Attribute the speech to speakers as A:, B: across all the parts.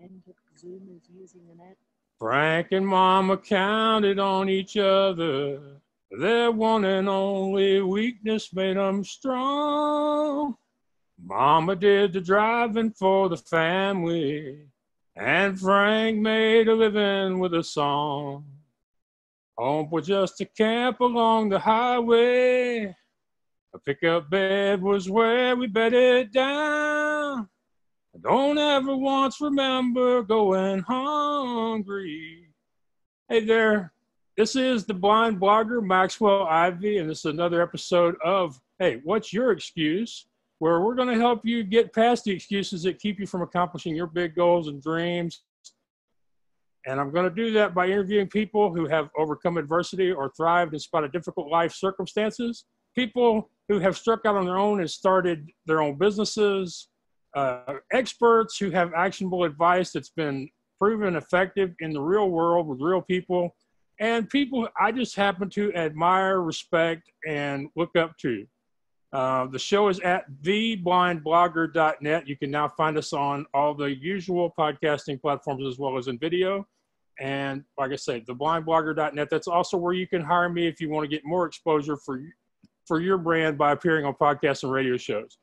A: And Zoom is using an app.
B: Frank and Mama counted on each other. Their one and only weakness made them strong. Mama did the driving for the family, and Frank made a living with a song. Home was just a camp along the highway. A pickup bed was where we bedded down. I don't ever once remember going hungry. Hey there, this is the blind blogger Maxwell Ivy, and this is another episode of Hey, What's Your Excuse? Where we're going to help you get past the excuses that keep you from accomplishing your big goals and dreams. And I'm going to do that by interviewing people who have overcome adversity or thrived in spite of difficult life circumstances, people who have struck out on their own and started their own businesses, experts who have actionable advice that's been proven effective in the real world with real people, and people I just happen to admire, respect, and look up to. The show is at theblindblogger.net. You can now find us on all the usual podcasting platforms as well as in video. And like I say, theblindblogger.net. That's also where you can hire me if you want to get more exposure for your brand by appearing on podcasts and radio shows.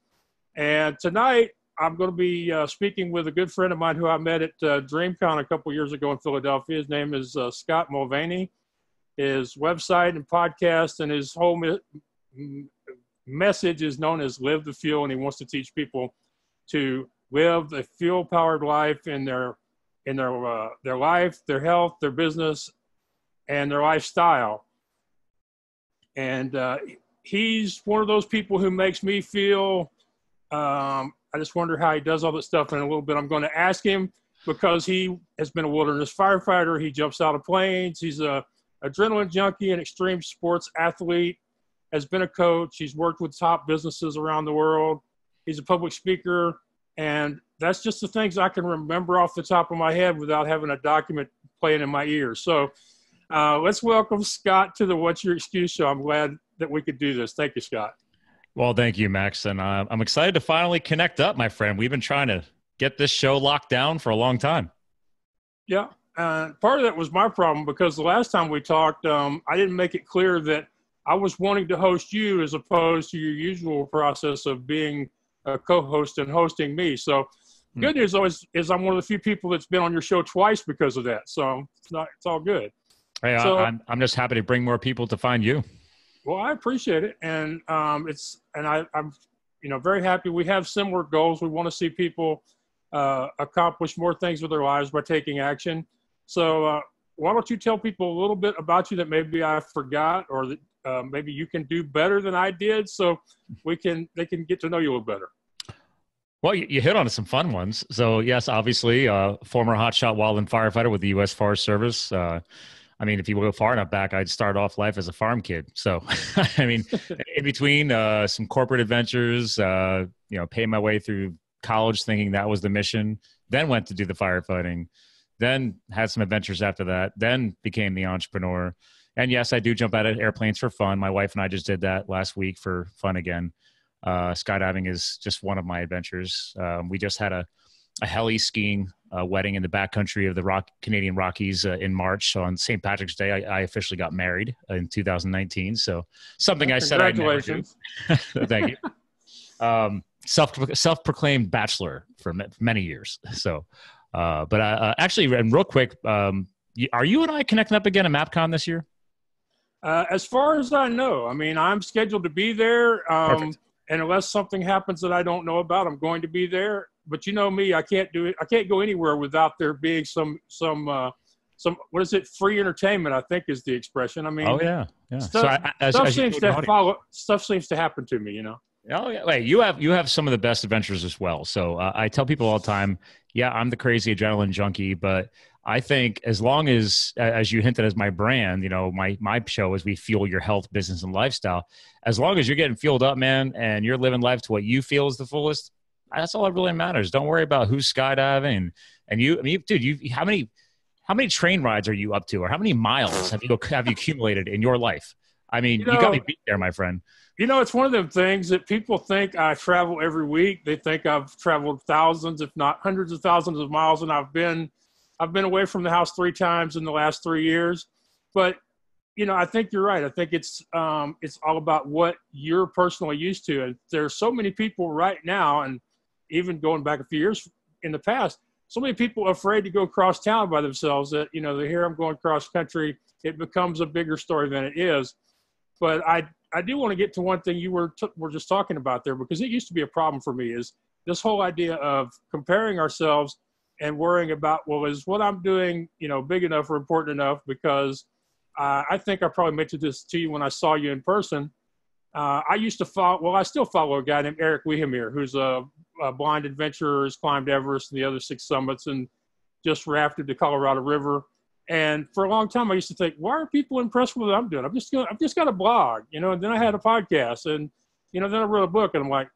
B: And tonight, I'm going to be speaking with a good friend of mine who I met at DreamCon a couple years ago in Philadelphia. His name is Scott Mulvaney. His website and podcast and his whole message is known as Live the Fuel, and he wants to teach people to live a fuel-powered life in their life, their health, their business, and their lifestyle. And he's one of those people who makes me feel. I just wonder how he does all this stuff. In a little bit, I'm going to ask him because he has been a wilderness firefighter. He jumps out of planes. He's a adrenaline junkie, an extreme sports athlete. Has been a coach. He's worked with top businesses around the world. He's a public speaker. And that's just the things I can remember off the top of my head without having a document playing in my ears. So let's welcome Scott to the What's Your Excuse show. I'm glad that we could do this. Thank you, Scott.
C: Well, thank you, Max. And I'm excited to finally connect up, my friend. We've been trying to get this show locked down for a long time.
B: Yeah. Part of that was my problem because the last time we talked, I didn't make it clear that I was wanting to host you as opposed to your usual process of being a co-host and hosting me. So good news always is I'm one of the few people that's been on your show twice because of that. So it's all good.
C: Hey,
B: so,
C: I'm just happy to bring more people to find you.
B: Well, I appreciate it. And I'm very happy. We have similar goals. We want to see people accomplish more things with their lives by taking action. So why don't you tell people a little bit about you that maybe I forgot, or that maybe you can do better than I did, so they can get to know you a little better.
C: Well, you hit on some fun ones. So yes, obviously, former hotshot wildland firefighter with the U.S. Forest Service. I mean, if you go far enough back, I'd start off life as a farm kid. So, I mean, in between some corporate adventures, pay my way through college thinking that was the mission, then went to do the firefighting, then had some adventures after that, then became the entrepreneur. And yes, I do jump out of airplanes for fun. My wife and I just did that last week for fun again. Skydiving is just one of my adventures. We just had a heli skiing wedding in the backcountry of the Canadian Rockies in March. On St. Patrick's Day, I officially got married in 2019. So something I said I'd never do. Thank you. Self-proclaimed bachelor for many years. So, but actually, and real quick, are you and I connecting up again at MapCon this year?
B: As far as I know, I mean, I'm scheduled to be there. And unless something happens that I don't know about, I'm going to be there. But you know me, I can't do it. I can't go anywhere without there being some what is it? Free entertainment, I think is the expression. I mean,
C: oh yeah.
B: Stuff seems to happen to me, you know.
C: Oh yeah. Wait, you have some of the best adventures as well. So I tell people all the time, yeah, I'm the crazy adrenaline junkie, but I think as long as you hinted as my brand, you know, my show is we fuel your health, business, and lifestyle. As long as you're getting fueled up, man, and you're living life to what you feel is the fullest, that's all that really matters. Don't worry about who's skydiving. And you, I mean, dude, how many train rides are you up to, or how many miles have you accumulated in your life? I mean,
B: You
C: you got me
B: know,
C: beat there, my friend.
B: it's one of them things that people think I travel every week. They think I've traveled thousands, if not hundreds of thousands of miles, and I've been away from the house 3 times in the last 3 years. But I think you're right. I think it's all about what you're personally used to. And there's so many people right now, and even going back a few years in the past, so many people are afraid to go across town by themselves that, they hear I'm going cross country. It becomes a bigger story than it is. But I do want to get to one thing you were just talking about there, because it used to be a problem for me, is this whole idea of comparing ourselves and worrying about, well, is what I'm doing, big enough or important enough? Because I think I probably mentioned this to you when I saw you in person. I used to I still follow a guy named Eric Wehemere, who's a blind adventurer, has climbed Everest and the other 6 summits and just rafted the Colorado River. And for a long time, I used to think, why are people impressed with what I'm doing? I've just got a blog, and then I had a podcast, and, then I wrote a book, and I'm like,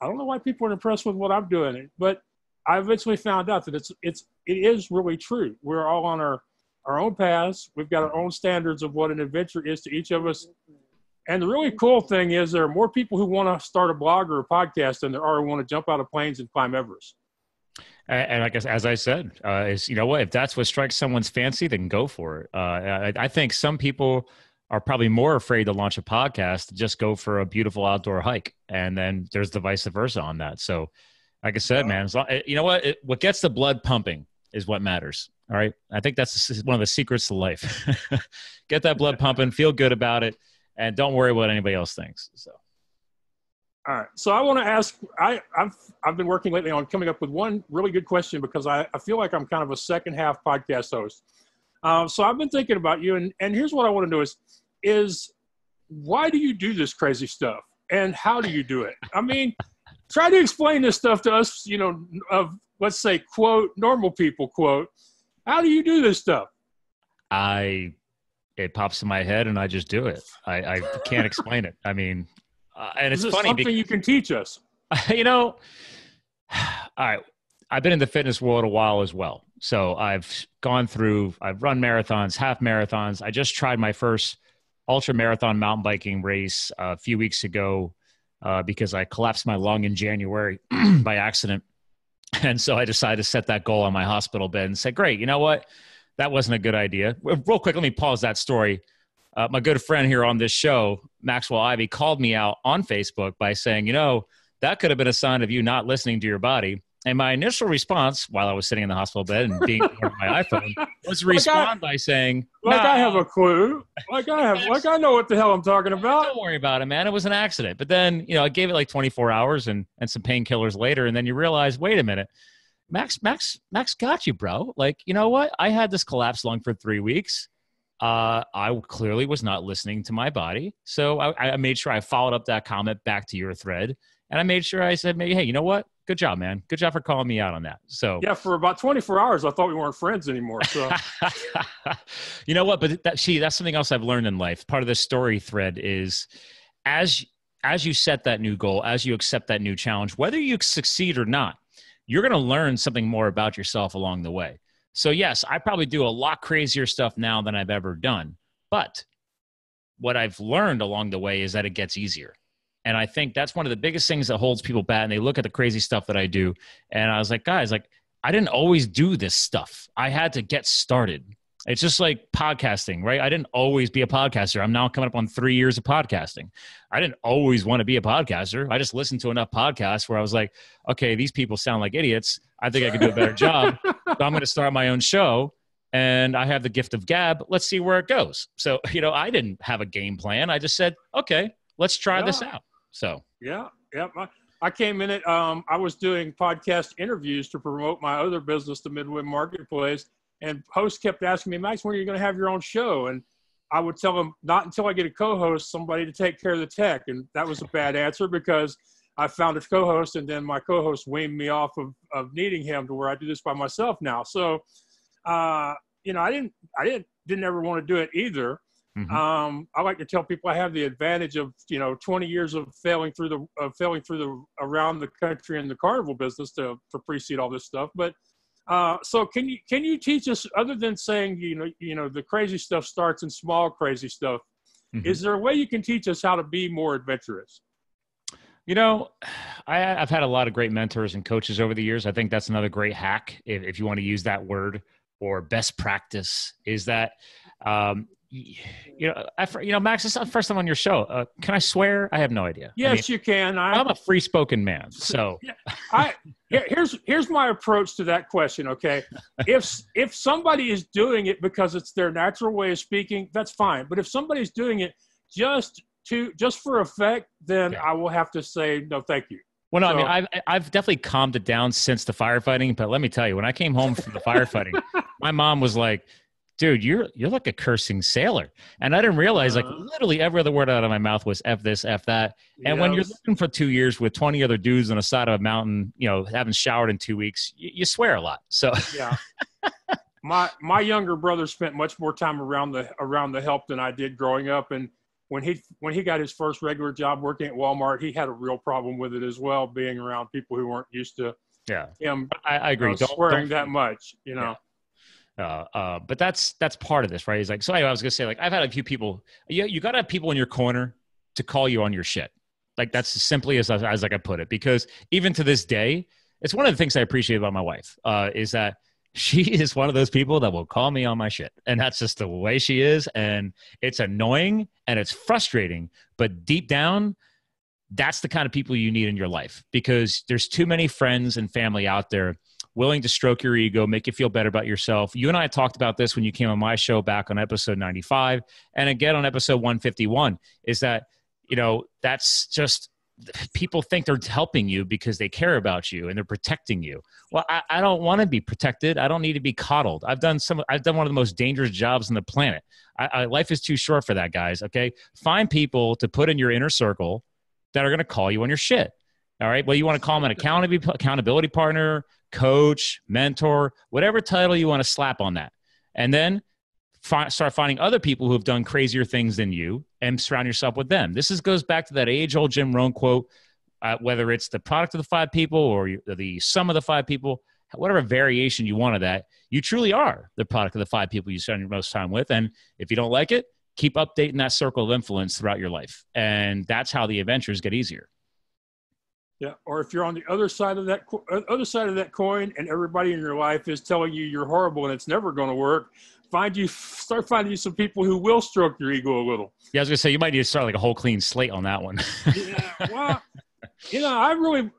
B: I don't know why people are impressed with what I'm doing. But I eventually found out that it is really true. We're all on our own paths. We've got our own standards of what an adventure is to each of us. And the really cool thing is there are more people who want to start a blog or a podcast than there are who want to jump out of planes and climb Everest.
C: And I guess, as I said, is, what, if that's what strikes someone's fancy, then go for it. I think some people are probably more afraid to launch a podcast to just go for a beautiful outdoor hike. And then there's the vice versa on that. So like I said, man, what gets the blood pumping is what matters. All right. I think that's one of the secrets to life. Get that blood pumping, feel good about it, and don't worry what anybody else thinks. So.
B: All right. So I want to ask, I've been working lately on coming up with one really good question, because I feel like I'm kind of a second half podcast host. So I've been thinking about you, and here's what I want to know is why do you do this crazy stuff, and how do you do it? I mean, try to explain this stuff to us, of, let's say, quote, normal people, quote. How do you do this stuff?
C: It pops in my head and I just do it. I can't explain it. I mean, and it's funny.
B: Something you can teach us.
C: All right. I've been in the fitness world a while as well. So I've run marathons, half marathons. I just tried my first ultra marathon mountain biking race a few weeks ago because I collapsed my lung in January by accident. And so I decided to set that goal on my hospital bed and said, great, you know what? That wasn't a good idea. Real quick, let me pause that story. My good friend here on this show, Maxwell Ivy, called me out on Facebook by saying, that could have been a sign of you not listening to your body. And my initial response while I was sitting in the hospital bed and being on my iPhone was to respond by saying,
B: I have a clue. I know what the hell I'm talking about.
C: Don't worry about it, man. It was an accident. But then, I gave it like 24 hours and some painkillers later. And then you realize, wait a minute, Max got you, bro. Like, you know what? I had this collapsed lung for 3 weeks. I clearly was not listening to my body. So I made sure I followed up that comment back to your thread. And I made sure I said, hey, you know what? Good job, man. Good job for calling me out on that. So
B: yeah, for about 24 hours, I thought we weren't friends anymore. So
C: you know what? But that's something else I've learned in life. Part of the story thread is as you set that new goal, as you accept that new challenge, whether you succeed or not, you're going to learn something more about yourself along the way. So yes, I probably do a lot crazier stuff now than I've ever done. But what I've learned along the way is that it gets easier. And I think that's one of the biggest things that holds people back. And they look at the crazy stuff that I do. And I was like, guys, I didn't always do this stuff. I had to get started. It's just like podcasting, right? I didn't always be a podcaster. I'm now coming up on 3 years of podcasting. I didn't always want to be a podcaster. I just listened to enough podcasts where I was like, okay, these people sound like idiots. I think I can do a better job. So I'm going to start my own show. And I have the gift of gab. Let's see where it goes. So, I didn't have a game plan. I just said, okay, let's try this out. So
B: yeah. I came in it. I was doing podcast interviews to promote my other business, the Midway Marketplace, and hosts kept asking me, Max, when are you going to have your own show? And I would tell them, not until I get a co-host, somebody to take care of the tech. And that was a bad answer because I found a co-host, and then my co-host weaned me off of needing him to where I do this by myself now. So, I didn't ever want to do it either. Mm-hmm. I like to tell people I have the advantage of 20 years of failing through the around the country in the carnival business to precede all this stuff. But so can you teach us, other than saying the crazy stuff starts in small crazy stuff? Is there a way you can teach us how to be more adventurous?
C: You know, I've had a lot of great mentors and coaches over the years. I think that's another great hack, if you want to use that word, or best practice, is that, Max, this is the first time on your show. Can I swear? I have no idea.
B: Yes, you can.
C: I'm a free-spoken man, so.
B: Here's my approach to that question, okay? If somebody is doing it because it's their natural way of speaking, that's fine. But if somebody's doing it just for effect, then I will have to say, no, thank you.
C: Well, no, I mean, I've definitely calmed it down since the firefighting, but let me tell you, when I came home from the firefighting, my mom was like, dude, you're like a cursing sailor. And I didn't realize, like, literally every other word out of my mouth was F this, F that. And when you're living for 2 years with 20 other dudes on the side of a mountain, haven't showered in 2 weeks, you swear a lot. So
B: yeah. My younger brother spent much more time around the help than I did growing up. And when he got his first regular job working at Walmart, he had a real problem with it as well, being around people who weren't used to him.
C: I agree.
B: Swearing that much,
C: Yeah. But that's part of this, right? He's like, so anyway, I was gonna say, like, I've had a few people. You gotta have people in your corner to call you on your shit. Like, that's as simply as I could put it. Because even to this day, it's one of the things I appreciate about my wife, is that she is one of those people that will call me on my shit. And that's just the way she is. And it's annoying and it's frustrating. But deep down, that's the kind of people you need in your life, because there's too many friends and family out there willing to stroke your ego, make you feel better about yourself. You and I talked about this when you came on my show back on episode 95. And again, on episode 151, is that, that's just, people think they're helping you because they care about you and they're protecting you. Well, I don't want to be protected. I don't need to be coddled. I've done one of the most dangerous jobs on the planet. Life is too short for that, guys. Okay. Find people to put in your inner circle that are going to call you on your shit. All right. Well, you want to call them an accountability partner, coach, mentor, whatever title you want to slap on that. And then start finding other people who have done crazier things than you and surround yourself with them. This goes back to that age-old Jim Rohn quote, whether it's the product of the 5 people or the sum of the 5 people, whatever variation you want of that, you truly are the product of the 5 people you spend your most time with. And if you don't like it, keep updating that circle of influence throughout your life. And that's how the adventures get easier.
B: Yeah, or if you're on the other side of that coin and everybody in your life is telling you you're horrible and it's never going to work, start finding you some people who will stroke your ego a little.
C: Yeah, I was going to say, you might need to start like a whole clean slate on that one.
B: Yeah, well, I really,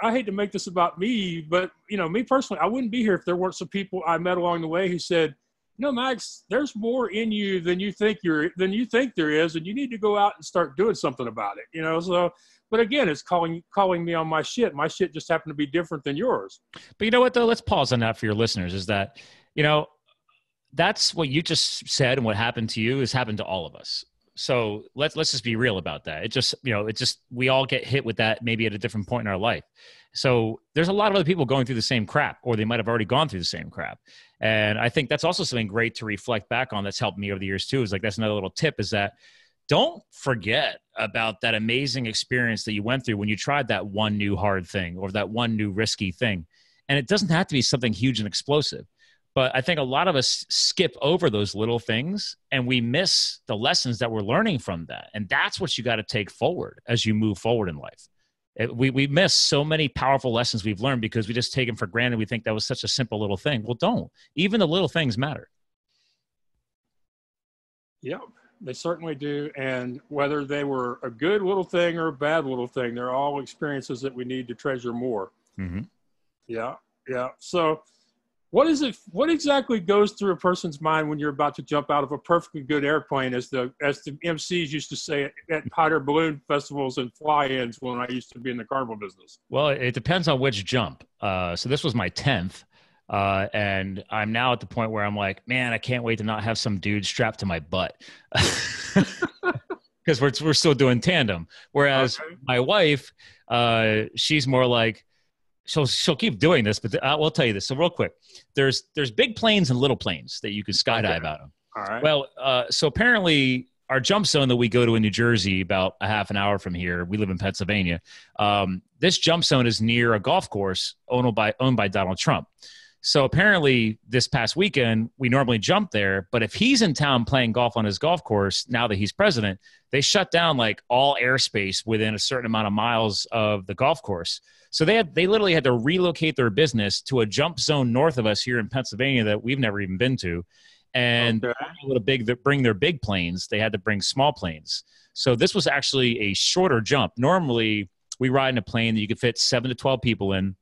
B: I hate to make this about me, but, me personally, I wouldn't be here if there weren't some people I met along the way who said, Max, there's more in you than you think there is, and you need to go out and start doing something about it, so. But again, it's calling me on my shit. My shit just happened to be different than yours.
C: But you know what, though? Let's pause on that for your listeners, is that, that's what you just said, and what happened to you has happened to all of us. So let's just be real about that. It just, we all get hit with that maybe at a different point in our life. So there's a lot of other people going through the same crap, or they might have already gone through the same crap. And I think that's also something great to reflect back on that's helped me over the years too, is like, that's another little tip, is that don't forget about that amazing experience that you went through when you tried that one new hard thing or that one new risky thing. And it doesn't have to be something huge and explosive. But I think a lot of us skip over those little things and we miss the lessons that we're learning from that. And that's what you got to take forward as you move forward in life. We miss so many powerful lessons we've learned because we just take them for granted. We think that was such a simple little thing. Well, don't. Even the little things matter.
B: Yep. They certainly do. And whether they were a good little thing or a bad little thing, they're all experiences that we need to treasure more.
C: Mm-hmm.
B: Yeah. Yeah. So what exactly goes through a person's mind when you're about to jump out of a perfectly good airplane, as the MCs used to say at hot air balloon festivals and fly-ins when I used to be in the carnival business?
C: Well, it depends on which jump. So this was my 10th. And I'm now at the point where I'm like, man, I can't wait to not have some dude strapped to my butt, because we're still doing tandem. Whereas my wife, she's more like, she'll keep doing this, but I will tell you this. So real quick, there's big planes and little planes that you can skydive out of.
B: All right.
C: Well, so apparently our jump zone that we go to in New Jersey, about a half an hour from here, we live in Pennsylvania. This jump zone is near a golf course owned by Donald Trump. So apparently this past weekend, we normally jump there, but if he's in town playing golf on his golf course, now that he's president, they shut down like all airspace within a certain amount of miles of the golf course. So they literally had to relocate their business to a jump zone north of us here in Pennsylvania that we've never even been to. And bring their big planes. They had to bring small planes. So this was actually a shorter jump. Normally we ride in a plane that you could fit 7 to 12 people in,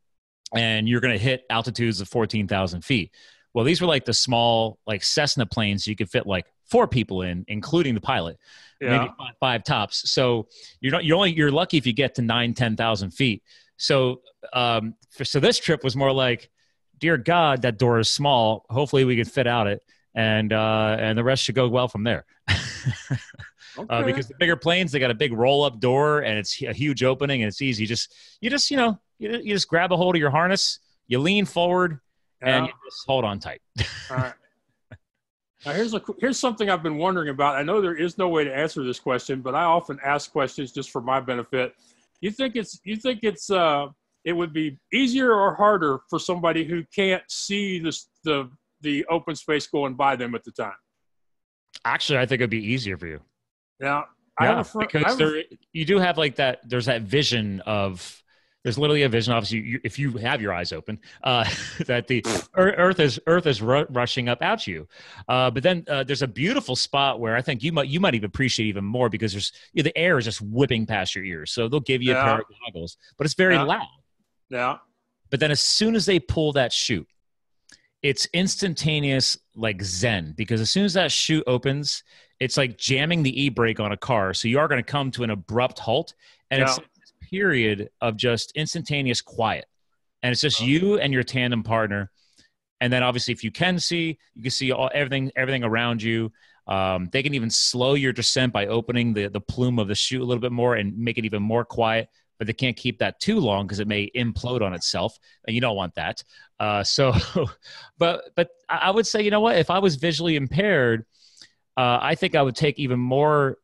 C: and you're going to hit altitudes of 14,000 feet. Well, these were like the small, like Cessna planes you could fit like 4 people in, including the pilot, maybe five tops. So you're lucky if you get to 10,000 feet. So, so this trip was more like, dear God, that door is small. Hopefully we can fit out it. And the rest should go well from there. Okay. Because the bigger planes, they got a big roll up door and it's a huge opening and it's easy. You just grab a hold of your harness, you lean forward, and you just hold on tight.
B: All right. Now here's something I've been wondering about. I know there is no way to answer this question, but I often ask questions just for my benefit. You think it would be easier or harder for somebody who can't see the open space going by them at the time?
C: Actually, I think it'd be easier for you.
B: Yeah, I have a friend.
C: Because you do have like that. There's that vision of. There's literally a vision. Obviously, if you have your eyes open, that the Earth is rushing up at you. But then there's a beautiful spot where I think you might even appreciate even more because the air is just whipping past your ears. So they'll give you a pair of goggles, but it's very loud. Yeah. But then as soon as they pull that chute, it's instantaneous, like Zen, because as soon as that chute opens, it's like jamming the e-brake on a car. So you are going to come to an abrupt halt, and it's like this period of just instantaneous quiet. And it's just you and your tandem partner. And then obviously if you can see everything around you. They can even slow your descent by opening the plume of the chute a little bit more and make it even more quiet. But they can't keep that too long because it may implode on itself, and you don't want that. But I would say, you know what? If I was visually impaired, I think I would take even more,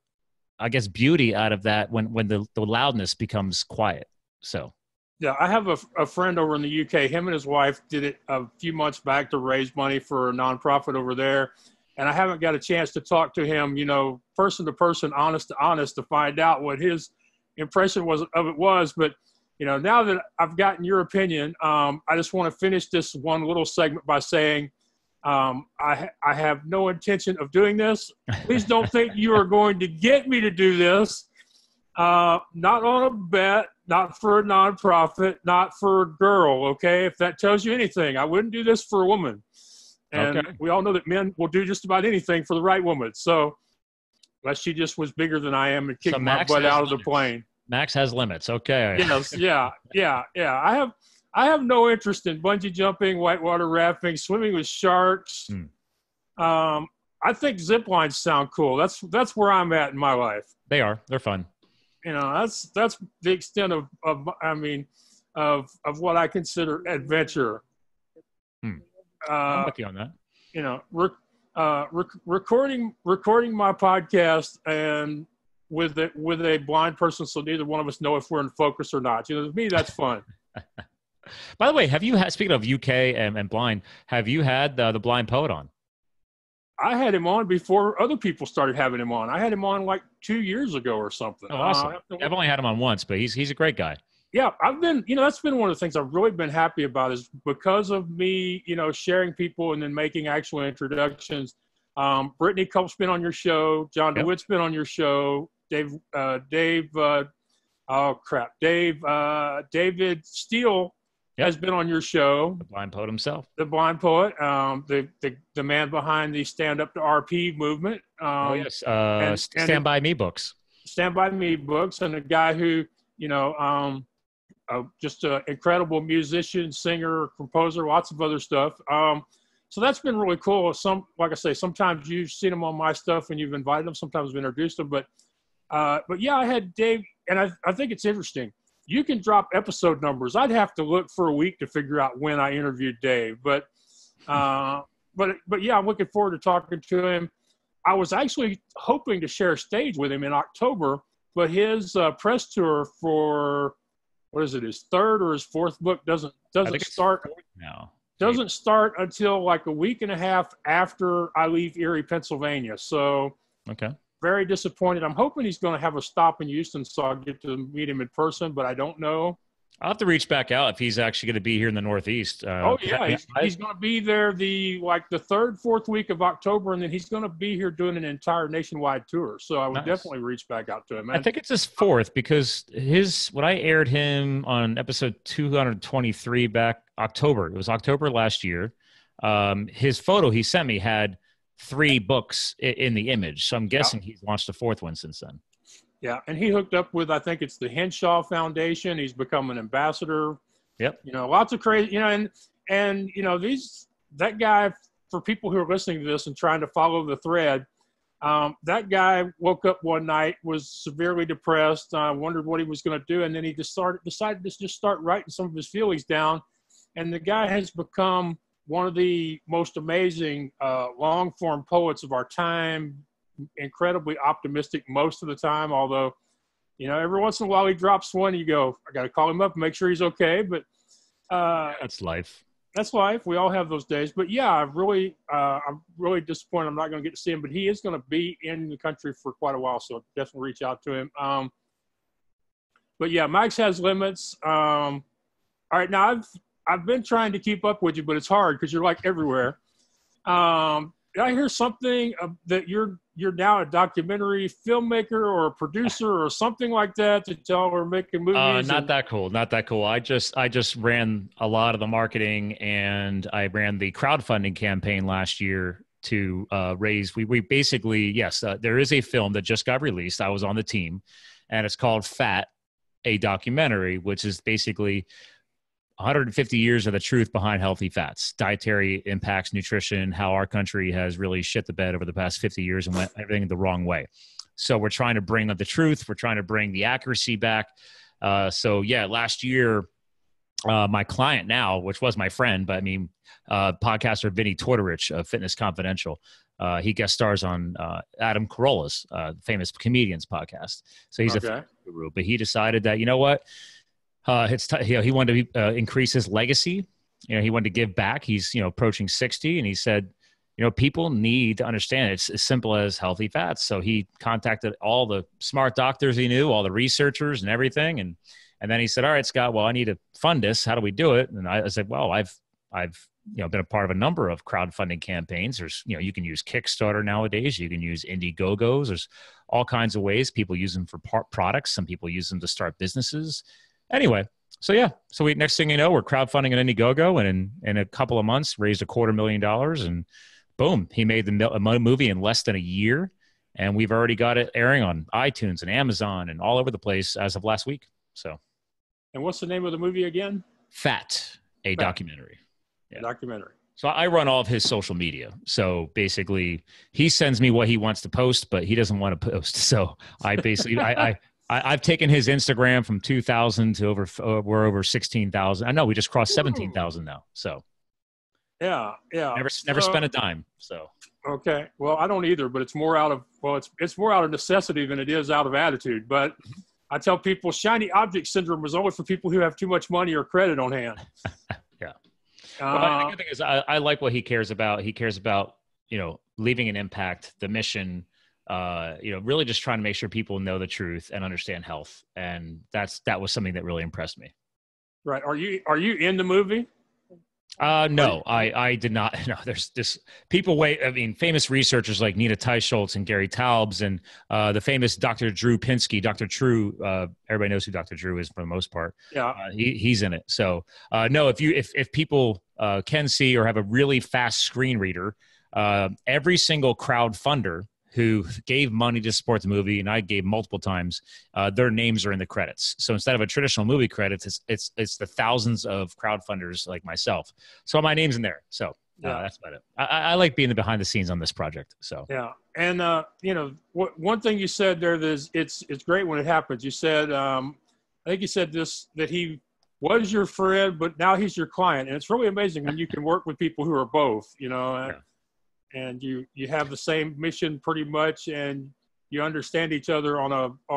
C: I guess, beauty out of that when the loudness becomes quiet. So.
B: Yeah, I have a friend over in the UK. Him and his wife did it a few months back to raise money for a nonprofit over there. And I haven't got a chance to talk to him, person to person, honest to honest, to find out what his impression was. But, now that I've gotten your opinion, I just want to finish this one little segment by saying I have no intention of doing this. Please don't think you are going to get me to do this. Not on a bet, not for a nonprofit, not for a girl, okay? If that tells you anything, I wouldn't do this for a woman. And we all know that men will do just about anything for the right woman. So unless she just was bigger than I am and kicked my butt out of the plane.
C: Max has limits. Okay.
B: Yes. Yeah. I have no interest in bungee jumping, whitewater rafting, swimming with sharks. I think zip lines sound cool. That's where I'm at in my life.
C: They are. They're fun.
B: That's the extent of what I consider adventure.
C: I'm with you on that.
B: Recording my podcast and with a blind person, so neither one of us know if we're in focus or not. To me, that's fun.
C: By the way, have you had, speaking of UK and blind, have you had the blind poet on?
B: I had him on before other people started having him on. I had him on like 2 years ago or something.
C: Oh, awesome. I've only had him on once, but he's a great guy.
B: Yeah, that's been one of the things I've really been happy about is because of me, sharing people and then making actual introductions. Brittany Culp's been on your show. John DeWitt's been on your show. David Steele has been on your show.
C: The blind poet himself.
B: The blind poet, the man behind the Stand Up to RP movement.
C: Stand By Me books.
B: Stand By Me books, and a guy who, just an incredible musician, singer, composer, lots of other stuff. So that's been really cool. Like I say, sometimes you've seen them on my stuff and you've invited them. Sometimes I've introduced them, but yeah, I had Dave, and I think it's interesting. You can drop episode numbers. I'd have to look for a week to figure out when I interviewed Dave, but yeah, I'm looking forward to talking to him. I was actually hoping to share a stage with him in October, but his press tour for his third or his fourth book doesn't start
C: now.
B: Doesn't start until like a week and a half after I leave Erie, Pennsylvania. So
C: Okay.
B: very disappointed. I'm hoping he's going to have a stop in Houston so I'll get to meet him in person, but I don't know.
C: I'll have to reach back out if he's actually going to be here in the Northeast.
B: Oh yeah, he's going to be there the third, fourth week of October, and then he's going to be here doing an entire nationwide tour. So I would definitely reach back out to him.
C: I think it's his fourth because when I aired him on episode 223 back October, it was October last year. His photo he sent me had 3 books in the image, so I'm guessing he's launched a 4th one since then.
B: Yeah, and he hooked up with, I think it's the Henshaw Foundation. He's become an ambassador.
C: Yep.
B: You know, lots of crazy, you know, and you know, that guy, for people who are listening to this and trying to follow the thread, that guy woke up one night, was severely depressed, wondered what he was going to do, and then he decided to just start writing some of his feelings down. And the guy has become one of the most amazing long-form poets of our time, incredibly optimistic most of the time, although, you know, every once in a while he drops one, you go, I got to call him up and make sure he's okay. But
C: that's life.
B: That's life. We all have those days. But yeah, I'm really disappointed I'm not going to get to see him, but he is going to be in the country for quite a while, so definitely reach out to him. But yeah, Mike's has limits. All right, now I've been trying to keep up with you, but it's hard because you're like everywhere. Did I hear something that you're now a documentary filmmaker or a producer or something like that y'all are making movies?
C: Not that cool. I just ran a lot of the marketing, and I ran the crowdfunding campaign last year to raise. We basically, yes, there is a film that just got released. I was on the team, and it's called Fat, a documentary, which is basically 150 years of the truth behind healthy fats, dietary impacts, nutrition, how our country has really shit the bed over the past 50 years and went everything the wrong way. So we're trying to bring up the truth. We're trying to bring the accuracy back. So yeah, last year, my client now, which was my friend, but I mean, podcaster Vinny Tortorich of Fitness Confidential, he guest stars on Adam Carolla's famous comedians podcast. So he's a guru, but he decided that, you know what? He wanted to increase his legacy. You know, he wanted to give back. He's, approaching 60, and he said, people need to understand it's as simple as healthy fats. So he contacted all the smart doctors he knew, all the researchers and everything. And then he said, all right, Scott, well, I need to fund this. How do we do it? And I said, well, I've been a part of a number of crowdfunding campaigns. There's, you can use Kickstarter nowadays. You can use Indiegogos. There's all kinds of ways. People use them for products. Some people use them to start businesses. Anyway, so next thing you know, we're crowdfunding an Indiegogo, and in a couple of months raised $250,000, and boom, he made the movie in less than a year, and we've already got it airing on iTunes and Amazon and all over the place as of last week. So,
B: and what's the name of the movie again?
C: Fat, a documentary.
B: Yeah. Documentary.
C: So I run all of his social media. So basically, he sends me what he wants to post, but he doesn't want to post. So I basically I've taken his Instagram from 2,000 to we're over 16,000. I know we just crossed 17,000 now. So
B: yeah.
C: Never spent a dime. So
B: okay, well, I don't either, but it's more out of necessity than it is out of attitude. But I tell people, shiny object syndrome was only for people who have too much money or credit on hand.
C: Yeah. Well, the good thing is, I like what he cares about. He cares about leaving an impact, the mission. Really just trying to make sure people know the truth and understand health. And that was something that really impressed me.
B: Right. Are you in the movie?
C: No, I did not. No, there's this people famous researchers like Nina Teicholz and Gary Taubes and the famous Dr. Drew Pinsky. Dr. Drew, everybody knows who Dr. Drew is for the most part.
B: Yeah.
C: He's in it. So no, if people can see or have a really fast screen reader, every single crowdfunder who gave money to support the movie, and I gave multiple times, their names are in the credits. So instead of a traditional movie credits, it's the thousands of crowdfunders like myself. So my name's in there. So that's about it. I like being behind the scenes on this project. So
B: yeah, and one thing you said there is it's great when it happens. You said I think you said this, that he was your friend, but now he's your client, and it's really amazing when you can work with people who are both.
C: Yeah.
B: And you have the same mission pretty much, and you understand each other on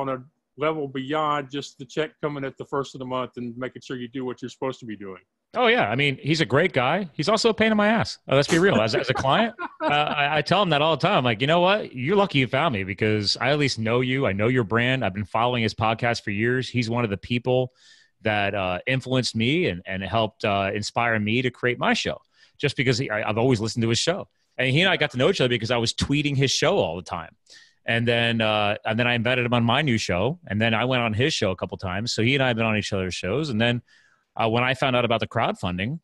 B: a level beyond just the check coming at the first of the month and making sure you do what you're supposed to be doing.
C: Oh yeah, I mean, he's a great guy. He's also a pain in my ass. Let's be real. As a client, I tell him that all the time. Like, you know what? You're lucky you found me because I at least know you. I know your brand. I've been following his podcast for years. He's one of the people that influenced me and helped inspire me to create my show. Just because I've always listened to his show, and he and I got to know each other because I was tweeting his show all the time. And then I invited him on my new show, and then I went on his show a couple times. So he and I have been on each other's shows, and then. When I found out about the crowdfunding,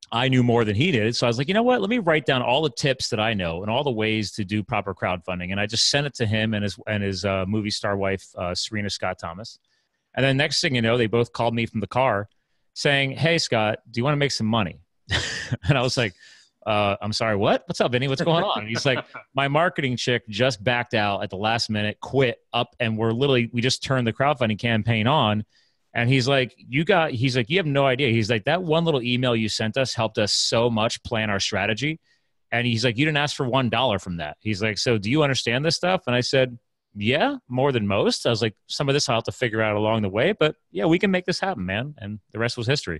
C: I knew more than he did. So I was like, you know what? Let me write down all the tips that I know and all the ways to do proper crowdfunding. And I just sent it to him and his movie star wife, Serena Scott Thomas. And then next thing you know, they both called me from the car saying, hey, Scott, do you want to make some money? And I was like, I'm sorry, what? What's up, Vinny? What's going on? And he's like, my marketing chick just backed out at the last minute, quit up, and we just turned the crowdfunding campaign on. And he's like, you have no idea. He's like, that one little email you sent us helped us so much plan our strategy. And he's like, you didn't ask for $1 from that. He's like, so do you understand this stuff? And I said, yeah, more than most. I was like, some of this I'll have to figure out along the way, but yeah, we can make this happen, man. And the rest was history.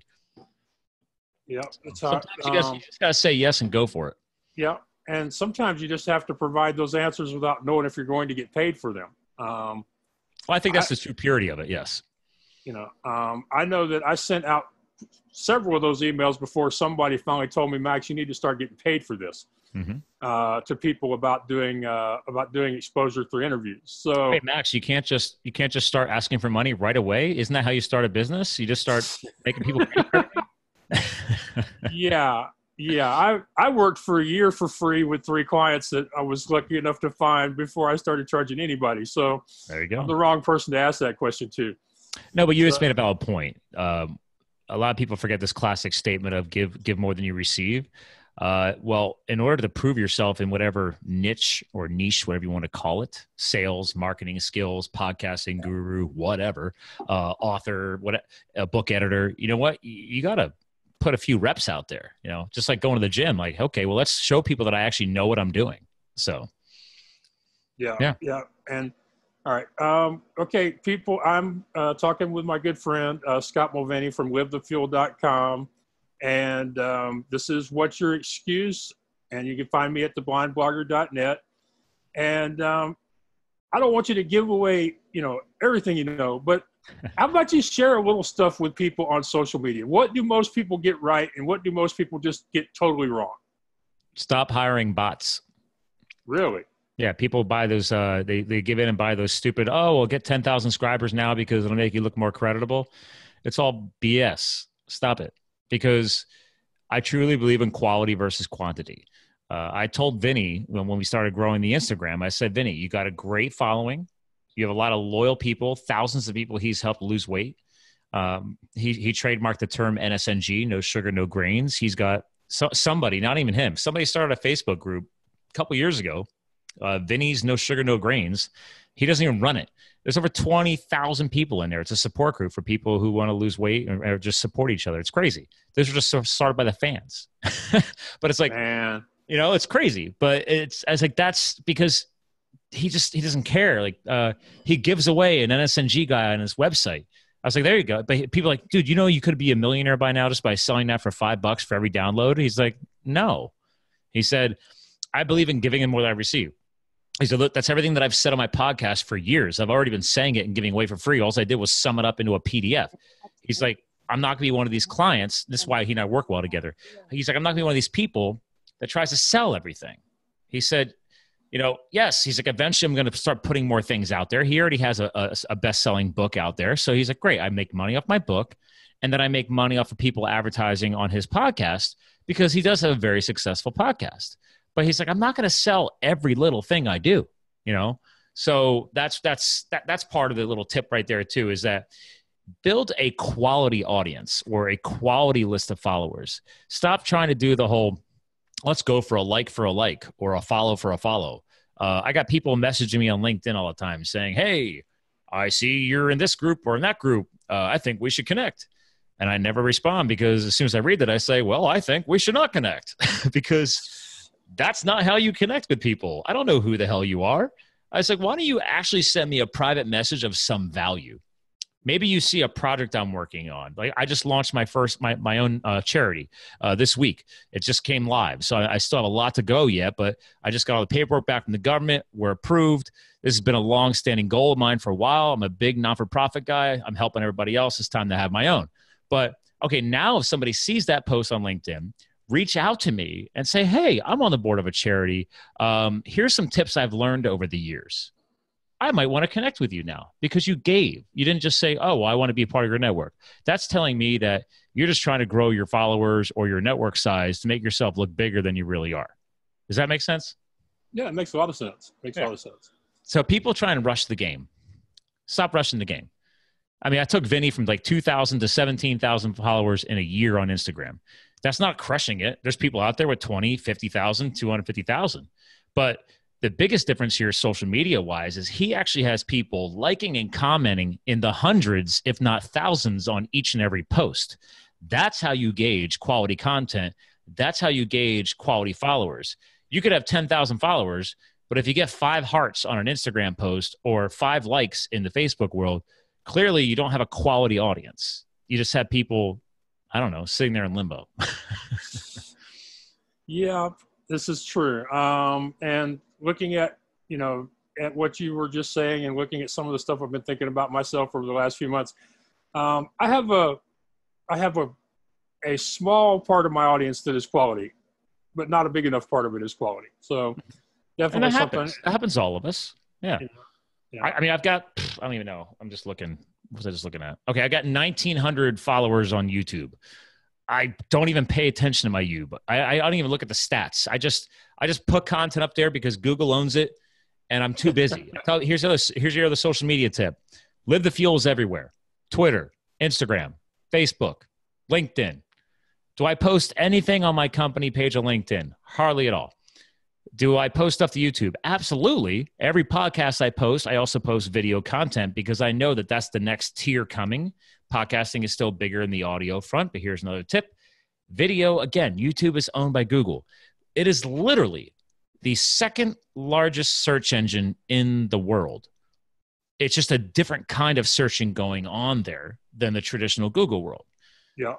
B: Yeah. It's
C: sometimes you just got to say yes and go for it.
B: Yeah. And sometimes you just have to provide those answers without knowing if you're going to get paid for them.
C: Well, I think that's the true purity of it. Yes.
B: I know that I sent out several of those emails before somebody finally told me, Max, you need to start getting paid for this, to people about doing exposure through interviews. So,
C: hey, Max, you can't just start asking for money right away. Isn't that how you start a business? You just start making people pay for everything?
B: Yeah. I worked for a year for free with 3 clients that I was lucky enough to find before I started charging anybody. So
C: there you go.
B: I'm the wrong person to ask that question to.
C: No, but you just made a valid point. A lot of people forget this classic statement of give more than you receive. Well, in order to prove yourself in whatever niche or niche, whatever you want to call it, sales, marketing skills, podcasting guru, whatever, author, a book editor, you know what? You got to put a few reps out there, just like going to the gym. Like, okay, well, let's show people that I actually know what I'm doing. So.
B: Yeah. And all right. Okay, people, I'm talking with my good friend, Scott Mulvaney from livethefuel.com. And this is What's Your Excuse? And you can find me at theblindblogger.net. And I don't want you to give away, everything but how about you share a little stuff with people on social media? What do most people get right and what do most people just get totally wrong?
C: Stop hiring bots.
B: Really?
C: Yeah, people buy those, they give in and buy those stupid, we'll get 10,000 subscribers now because it'll make you look more credible. It's all BS. Stop it. Because I truly believe in quality versus quantity. I told Vinny when we started growing the Instagram, I said, Vinny, you got a great following. You have a lot of loyal people, thousands of people he's helped lose weight. He trademarked the term NSNG, no sugar, no grains. He's got somebody, not even him, somebody started a Facebook group a couple years ago. Vinny's No Sugar, No Grains. He doesn't even run it. There's over 20,000 people in there. It's a support group for people who want to lose weight or just support each other. It's crazy. Those are just started by the fans. But it's like,
B: man,
C: it's crazy. But I was like, that's because he doesn't care. Like he gives away an NSNG guy on his website. I was like, there you go. But people are like, dude, you could be a millionaire by now just by selling that for $5 for every download. He's like, no. He said, I believe in giving in more than I receive. He said, look, that's everything that I've said on my podcast for years. I've already been saying it and giving away for free. All I did was sum it up into a PDF. He's like, I'm not going to be one of these clients. This is why he and I work well together. He's like, I'm not going to be one of these people that tries to sell everything. He said, yes. He's like, eventually I'm going to start putting more things out there. He already has a best-selling book out there. So he's like, great. I make money off my book. And then I make money off of people advertising on his podcast because he does have a very successful podcast. But he's like, I'm not going to sell every little thing I do, So that's part of the little tip right there too, is that build a quality audience or a quality list of followers. Stop trying to do the whole, let's go for a like or a follow for a follow. I got people messaging me on LinkedIn all the time saying, hey, I see you're in this group or in that group. I think we should connect. And I never respond because as soon as I read that, I say, well, I think we should not connect because that's not how you connect with people. I don't know who the hell you are. I was like, why don't you actually send me a private message of some value? Maybe you see a project I'm working on. Like I just launched my own charity this week. It just came live. So I still have a lot to go yet, but I just got all the paperwork back from the government. We're approved. This has been a long-standing goal of mine for a while. I'm a big non-for-profit guy. I'm helping everybody else. It's time to have my own. But okay, now if somebody sees that post on LinkedIn, reach out to me and say, hey, I'm on the board of a charity. Here's some tips I've learned over the years. I might want to connect with you now because you gave. You didn't just say, oh, well, I want to be a part of your network. That's telling me that you're just trying to grow your followers or your network size to make yourself look bigger than you really are. Does that make sense?
B: Yeah, it makes a lot of sense. Makes a lot of sense.
C: So people try and rush the game. Stop rushing the game. I mean, I took Vinny from like 2,000 to 17,000 followers in a year on Instagram. That's not crushing it. There's people out there with 20, 50,000, 250,000. But the biggest difference here social media wise is he actually has people liking and commenting in the hundreds, if not thousands on each and every post. That's how you gauge quality content. That's how you gauge quality followers. You could have 10,000 followers, but if you get 5 hearts on an Instagram post or 5 likes in the Facebook world, clearly you don't have a quality audience. You just have people, I don't know, sitting there in limbo.
B: Yeah, this is true. And looking at, at what you were just saying and looking at some of the stuff I've been thinking about myself over the last few months, I have a small part of my audience that is quality, but not a big enough part of it is quality. So definitely something.
C: That happens to all of us. Yeah.
B: Yeah.
C: I mean, I've got, I don't even know. I'm just looking. What was I just looking at? Okay. I got 1,900 followers on YouTube. I don't even pay attention to my YouTube. I don't even look at the stats. I just put content up there because Google owns it and I'm too busy. Here's your other social media tip. Live the fuels everywhere. Twitter, Instagram, Facebook, LinkedIn. Do I post anything on my company page on LinkedIn? Hardly at all. Do I post stuff to YouTube? Absolutely. Every podcast I post, I also post video content because I know that that's the next tier coming. Podcasting is still bigger in the audio front, but here's another tip. Video, again, YouTube is owned by Google. It is literally the second largest search engine in the world. It's just a different kind of searching going on there than the traditional Google world.
B: Yeah.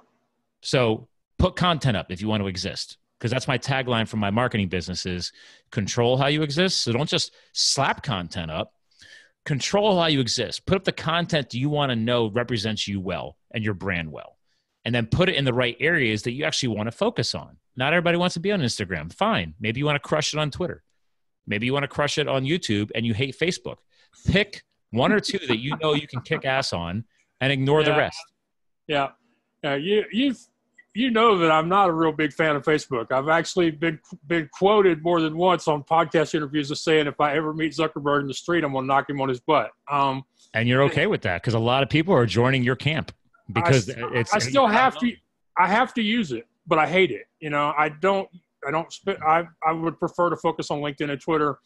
C: So put content up if you want to exist, because that's my tagline for my marketing business is control how you exist. So don't just slap content up. Control how you exist. Put up the content you want to know represents you well and your brand well. And then put it in the right areas that you actually want to focus on. Not everybody wants to be on Instagram. Fine. Maybe you want to crush it on Twitter. Maybe you want to crush it on YouTube and you hate Facebook. Pick one or two that you know you can kick ass on and ignore the rest.
B: Yeah. You know that I'm not a real big fan of Facebook. I've actually been quoted more than once on podcast interviews as saying if I ever meet Zuckerberg in the street, I'm going to knock him on his butt.
C: And you're okay with that because a lot of people are joining your camp because
B: I have to use it, but I hate it. I would prefer to focus on LinkedIn and Twitter.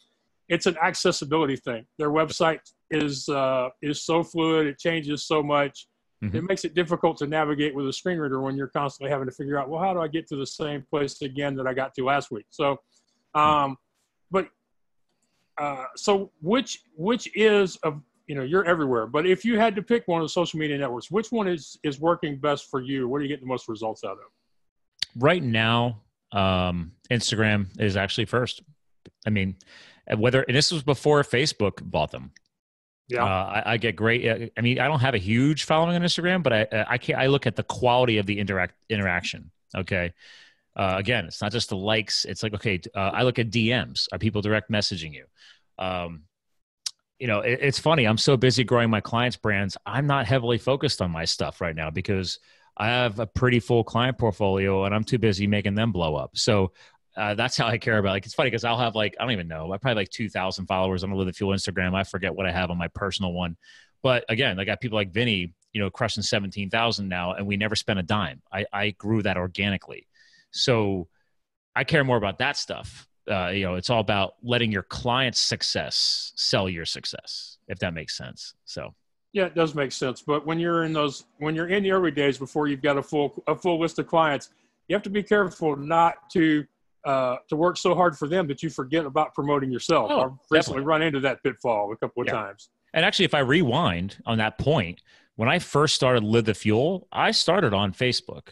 B: It's an accessibility thing. Their website is so fluid. It changes so much. Mm-hmm. It makes it difficult to navigate with a screen reader when you're constantly having to figure out, well, how do I get to the same place again that I got to last week? So, so which is you're everywhere, but if you had to pick one of the social media networks, which one is working best for you? What do you get the most results out of?
C: Right now, Instagram is actually first. I mean, and this was before Facebook bought them. Yeah, I get great. I mean, I don't have a huge following on Instagram, but I look at the quality of the interaction. Okay. Again, it's not just the likes. It's like, okay, I look at DMs. Are people direct messaging you? It's funny. I'm so busy growing my clients' brands. I'm not heavily focused on my stuff right now because I have a pretty full client portfolio and I'm too busy making them blow up. So that's how I care about it. Like, it's funny because I'll have I don't even know. I probably 2,000 followers on Live the Fuel Instagram. I forget what I have on my personal one. But again, I got people like Vinny, crushing 17,000 now, and we never spent a dime. I grew that organically. So I care more about that stuff. It's all about letting your client's success sell your success, if that makes sense. So.
B: Yeah, it does make sense. But when you're in the early days before you've got a full list of clients, you have to be careful not to work so hard for them that you forget about promoting yourself. I've recently run into that pitfall a couple of times.
C: And actually, if I rewind on that point, when I first started Live the Fuel, I started on Facebook.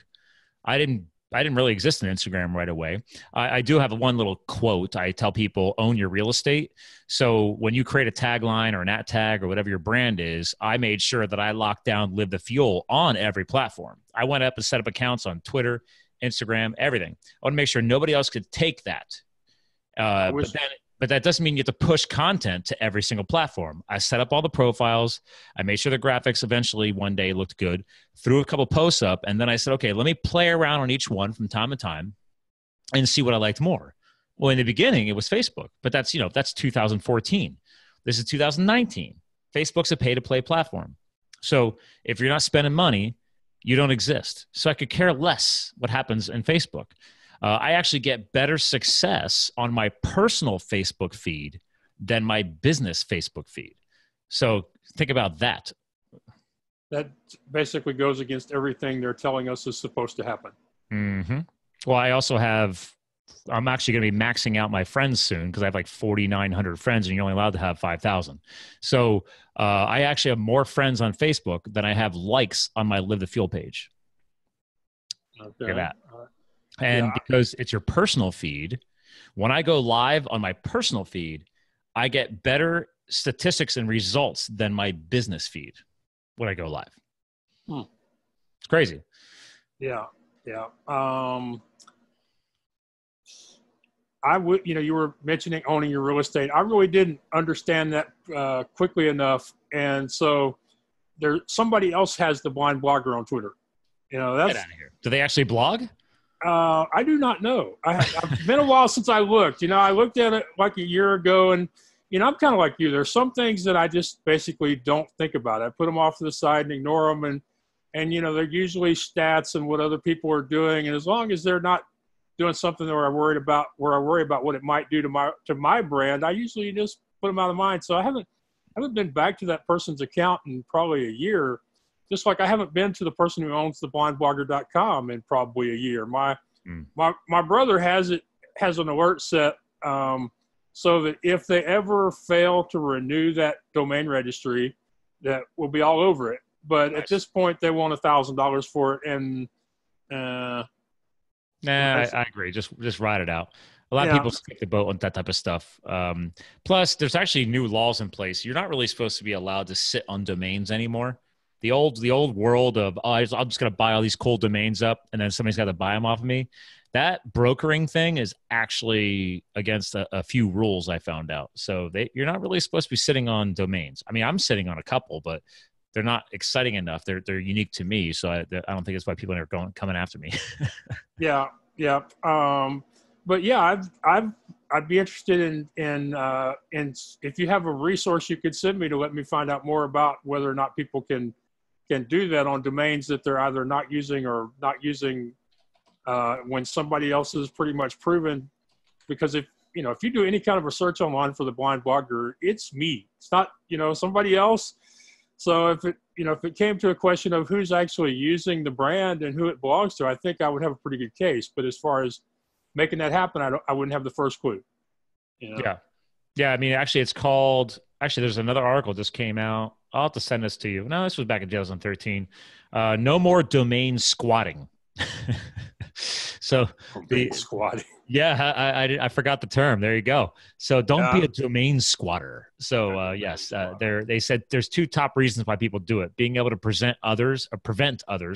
C: I didn't really exist in Instagram right away. I do have one little quote. I tell people, own your real estate. So when you create a tagline or an at tag or whatever your brand is, I made sure that I locked down Live the Fuel on every platform. I went up and set up accounts on Twitter, Instagram, everything. I want to make sure nobody else could take that. But that doesn't mean you have to push content to every single platform. I set up all the profiles. I made sure the graphics eventually one day looked good, threw a couple posts up, and then I said, okay, let me play around on each one from time to time and see what I liked more. Well, in the beginning, it was Facebook, but that's 2014. This is 2019. Facebook's a pay-to-play platform. So if you're not spending money, you don't exist. So I could care less what happens in Facebook. I actually get better success on my personal Facebook feed than my business Facebook feed. So think about that.
B: That basically goes against everything they're telling us is supposed to happen.
C: Mm-hmm. Well, I'm actually going to be maxing out my friends soon because I have like 4,900 friends and you're only allowed to have 5,000. So I actually have more friends on Facebook than I have likes on my Live the Fuel page.
B: Okay.
C: Look at that. And because it's your personal feed, when I go live on my personal feed, I get better statistics and results than my business feed when I go live. It's crazy.
B: Yeah. I would, you were mentioning owning your real estate. I really didn't understand that quickly enough. And so somebody else has the Blind Blogger on Twitter.
C: Get out of here. Do they actually blog?
B: I do not know. I've been a while since I looked. I looked at it like a year ago, and I'm kind of like you. There's some things that I just basically don't think about. I put them off to the side and ignore them, and they're usually stats and what other people are doing. And as long as they're not doing something where I worry about what it might do to my brand, I usually just put them out of mind. So I haven't been back to that person's account in probably a year. Just like I haven't been to the person who owns the blindblogger.com in probably a year. My brother has an alert set so that if they ever fail to renew that domain registry, that will be all over it. But nice. At this point, they want $1,000 for it, and
C: I agree. Just ride it out. A lot of people skip the boat on that type of stuff. Plus, there's actually new laws in place. You're not really supposed to be allowed to sit on domains anymore. The old world of, I'm just going to buy all these cool domains up and then somebody's got to buy them off of me. That brokering thing is actually against a few rules I found out. So you're not really supposed to be sitting on domains. I mean, I'm sitting on a couple, but they're not exciting enough. They're unique to me. So I don't think that's why people are coming after me.
B: Yeah. But yeah, I'd be interested in if you have a resource you could send me to let me find out more about whether or not people can do that on domains that they're either not using or not using when somebody else is pretty much proven. Because if you do any kind of research online for the Blind Blogger, it's me. It's not somebody else. So if it came to a question of who's actually using the brand and who it belongs to, I think I would have a pretty good case. But as far as making that happen, I wouldn't have the first clue.
C: Yeah. I mean, actually, there's another article just came out. I'll have to send this to you. No, this was back in 2013. No more domain squatting. So
B: squatting.
C: Yeah, I forgot the term. There you go. So don't be a domain squatter. So yes, they said there's two top reasons why people do it: being able to prevent others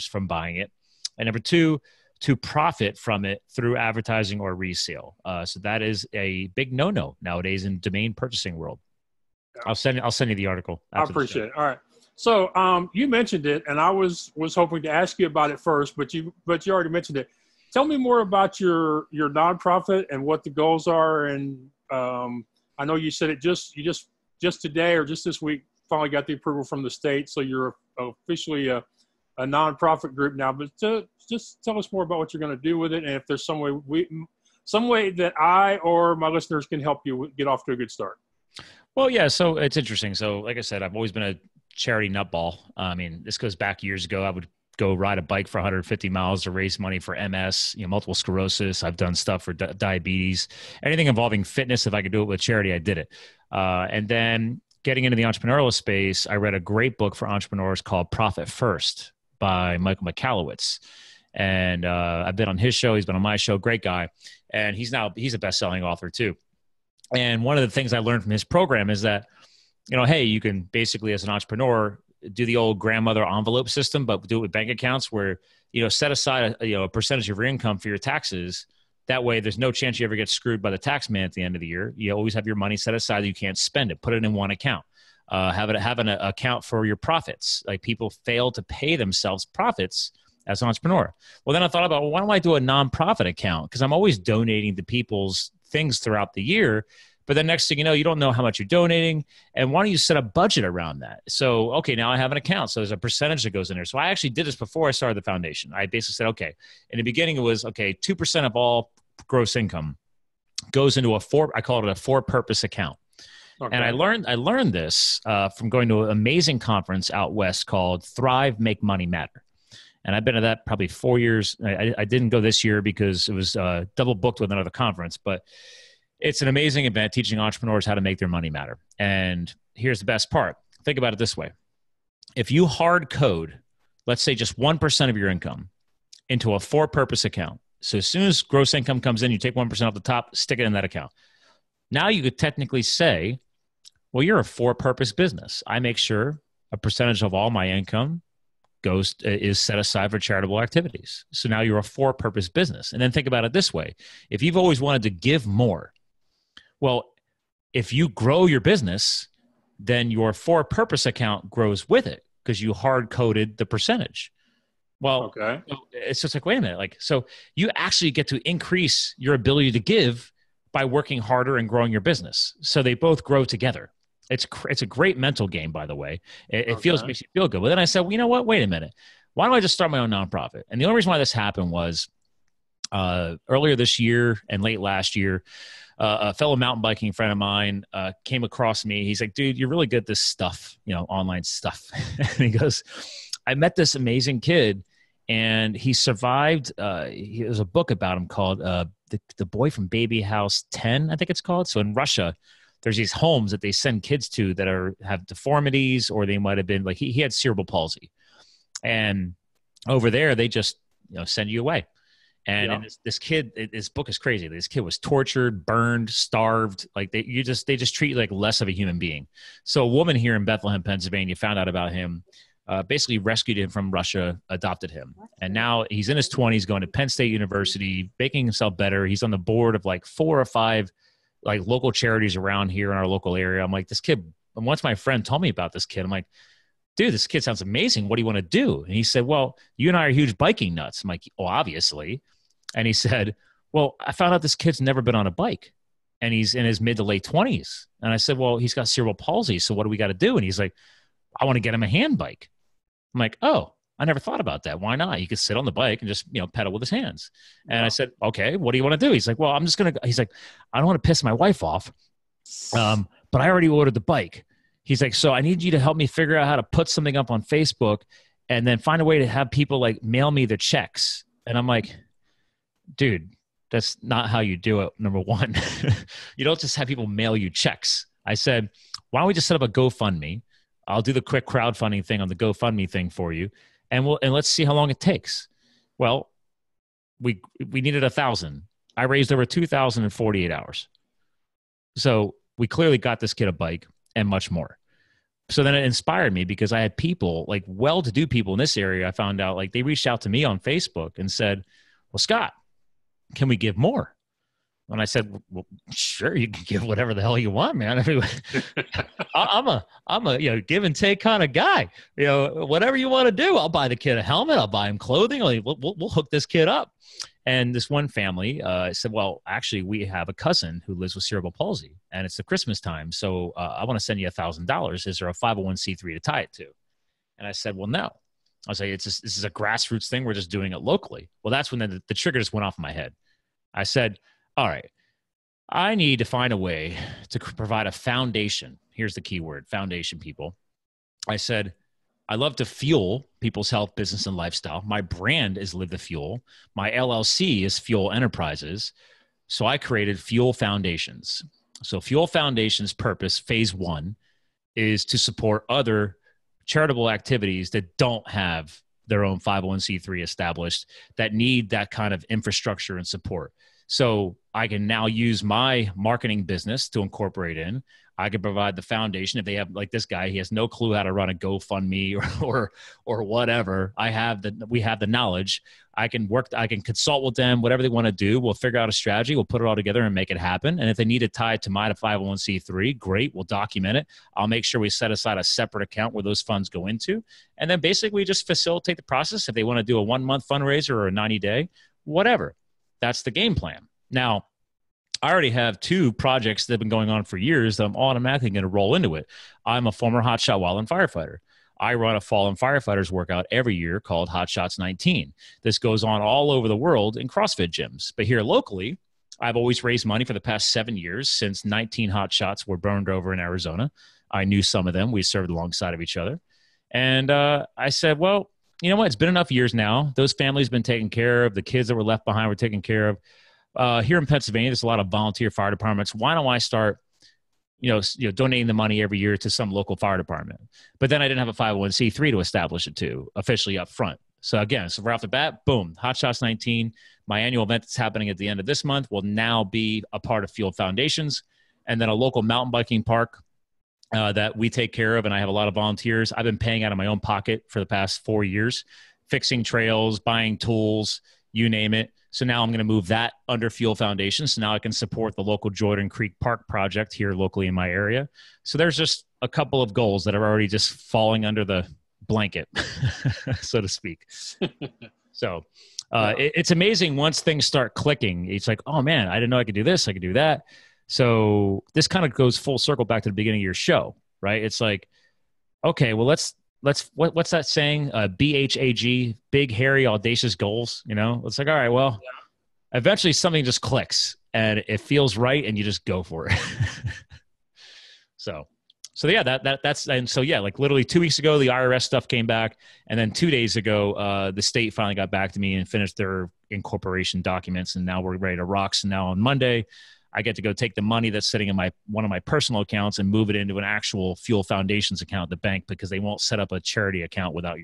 C: from buying it, and number two, to profit from it through advertising or resale. So that is a big no-no nowadays in domain purchasing world. I'll send you the article.
B: I appreciate it. All right. So you mentioned it, and I was hoping to ask you about it first, but you already mentioned it. Tell me more about your nonprofit and what the goals are. And I know you said you just today or just this week finally got the approval from the state, so you're officially a nonprofit group now. But just tell us more about what you're going to do with it, and if there's some way that I or my listeners can help you get off to a good start.
C: Well, yeah. So it's interesting. So like I said, I've always been a charity nutball. I mean, this goes back years ago. I would go ride a bike for 150 miles to raise money for MS, multiple sclerosis. I've done stuff for diabetes, anything involving fitness. If I could do it with charity, I did it. And then getting into the entrepreneurial space, I read a great book for entrepreneurs called Profit First by Michael Michalowicz. And I've been on his show. He's been on my show. Great guy. And he's a best-selling author too. And one of the things I learned from his program is that, hey, you can basically, as an entrepreneur, do the old grandmother envelope system, but do it with bank accounts where, set aside a percentage of your income for your taxes. That way, there's no chance you ever get screwed by the tax man at the end of the year. You always have your money set aside that you can't spend it. Put it in one account. Have an account for your profits. Like, people fail to pay themselves profits as an entrepreneur. Well, then I thought about, why don't I do a nonprofit account? Because I'm always donating to people's things throughout the year. But then next thing you know, you don't know how much you're donating. And why don't you set a budget around that? So, okay, now I have an account. So there's a percentage that goes in there. So I actually did this before I started the foundation. I basically said, okay, in the beginning it was, 2% of all gross income goes into I call it a for-purpose account. Okay. And I learned this from going to an amazing conference out west called Thrive, Make Money Matter. And I've been to that probably 4 years. I didn't go this year because it was double booked with another conference, but it's an amazing event teaching entrepreneurs how to make their money matter. And here's the best part. Think about it this way. If you hard code, let's say just 1% of your income into a for-purpose account. So as soon as gross income comes in, you take 1% off the top, stick it in that account. Now you could technically say, well, you're a for-purpose business. I make sure a percentage of all my income is set aside for charitable activities. So now you're a for-purpose business. And then think about it this way. If you've always wanted to give more, well, if you grow your business, then your for-purpose account grows with it because you hard-coded the percentage. Well, okay. It's just like, wait a minute. So you actually get to increase your ability to give by working harder and growing your business. So they both grow together. It's a great mental game, by the way. It makes you feel good. But then I said, well, you know what? Wait a minute. Why don't I just start my own nonprofit? And the only reason why this happened was earlier this year and late last year, a fellow mountain biking friend of mine came across me. He's like, dude, you're really good at this stuff, online stuff. And he goes, I met this amazing kid and he survived. There's a book about him called The Boy from Baby House 10, I think it's called. So in Russia, there's these homes that they send kids to that have deformities, or they might have been like, he had cerebral palsy. And over there, they just, send you away. And this kid, this book is crazy. This kid was tortured, burned, starved. Like they just treat you like less of a human being. So a woman here in Bethlehem, Pennsylvania, found out about him, basically rescued him from Russia, adopted him. And now he's in his 20s, going to Penn State University, making himself better. He's on the board of like 4 or 5 like local charities around here in our local area. I'm like, this kid, and once my friend told me about this kid, I'm like, dude, this kid sounds amazing. What do you want to do? And he said, well, you and I are huge biking nuts. I'm like, oh, obviously. And he said, well, I found out this kid's never been on a bike and he's in his mid to late 20s. And I said, well, he's got cerebral palsy. So what do we got to do? And he's like, I want to get him a hand bike. I'm like, oh, I never thought about that. Why not? He could sit on the bike and just, pedal with his hands. And I said, okay, what do you want to do? He's like, well, he's like, I don't want to piss my wife off. But I already ordered the bike. He's like, so I need you to help me figure out how to put something up on Facebook and then find a way to have people like mail me the checks. And I'm like, dude, that's not how you do it. Number one, you don't just have people mail you checks. I said, why don't we just set up a GoFundMe? I'll do the quick crowdfunding thing on the GoFundMe thing for you. And let's see how long it takes. Well, we needed 1,000. I raised over 2,000 in 48 hours. So we clearly got this kid a bike and much more. So then it inspired me because I had people, like well-to-do people in this area, I found out, like they reached out to me on Facebook and said, well, Scott, can we give more? And I said, well, sure, you can give whatever the hell you want, man. I mean, I'm a give and take kind of guy. Whatever you want to do, I'll buy the kid a helmet. I'll buy him clothing. We'll hook this kid up. And this one family said, well, actually, we have a cousin who lives with cerebral palsy, and it's the Christmas time. So I want to send you $1,000. Is there a 501c3 to tie it to? And I said, well, no. I was like, this is a grassroots thing. We're just doing it locally. Well, that's when the trigger just went off in my head. I said, all right, I need to find a way to provide a foundation. Here's the key word, foundation, people. I said, I love to fuel people's health, business, and lifestyle. My brand is Live the Fuel. My LLC is Fuel Enterprises. So I created Fuel Foundations. So Fuel Foundations' purpose, phase 1, is to support other charitable activities that don't have their own 501c3 established, that need that kind of infrastructure and support. So I can now use my marketing business to incorporate in. I can provide the foundation. If they have, like this guy, he has no clue how to run a GoFundMe or whatever. We have the knowledge. I can consult with them, whatever they want to do. We'll figure out a strategy. We'll put it all together and make it happen. And if they need to tie it to my 501c3, great. We'll document it. I'll make sure we set aside a separate account where those funds go into. And then basically we just facilitate the process. If they want to do a 1-month fundraiser or a 90-day, whatever. That's the game plan. Now, I already have 2 projects that have been going on for years that I'm automatically going to roll into it. I'm a former hotshot wildland firefighter. I run a fallen firefighters workout every year called Hot Shots 19. This goes on all over the world in CrossFit gyms. But here locally, I've always raised money for the past 7 years since 19 hot shots were burned over in Arizona. I knew some of them. We served alongside of each other. And I said, well, you know what? It's been enough years now. Those families have been taken care of. The kids that were left behind were taken care of. Here in Pennsylvania, there's a lot of volunteer fire departments. Why don't I start donating the money every year to some local fire department? But then I didn't have a 501c3 to establish it to officially up front. So again, right off the bat, boom, Hot Shots 19. My annual event that's happening at the end of this month will now be a part of Field Foundations, and then a local mountain biking park that we take care of. And I have a lot of volunteers. I've been paying out of my own pocket for the past 4 years, fixing trails, buying tools, you name it. So now I'm going to move that under Fuel Foundation. So now I can support the local Jordan Creek Park project here locally in my area. So there's just a couple of goals that are already just falling under the blanket, so to speak. So it's amazing once things start clicking. It's like, oh man, I didn't know I could do this. I could do that. So this kind of goes full circle back to the beginning of your show, right? It's like, okay, well, what's that saying? BHAG, big, hairy, audacious goals. It's like, all right, well, eventually something just clicks and it feels right, and you just go for it. So yeah, that's, and so yeah, like literally 2 weeks ago, the IRS stuff came back, and then 2 days ago, the state finally got back to me and finished their incorporation documents, and now we're ready to rock. So now on Monday, I get to go take the money that's sitting in one of my personal accounts and move it into an actual Fuel Foundations account at the bank, because they won't set up a charity account without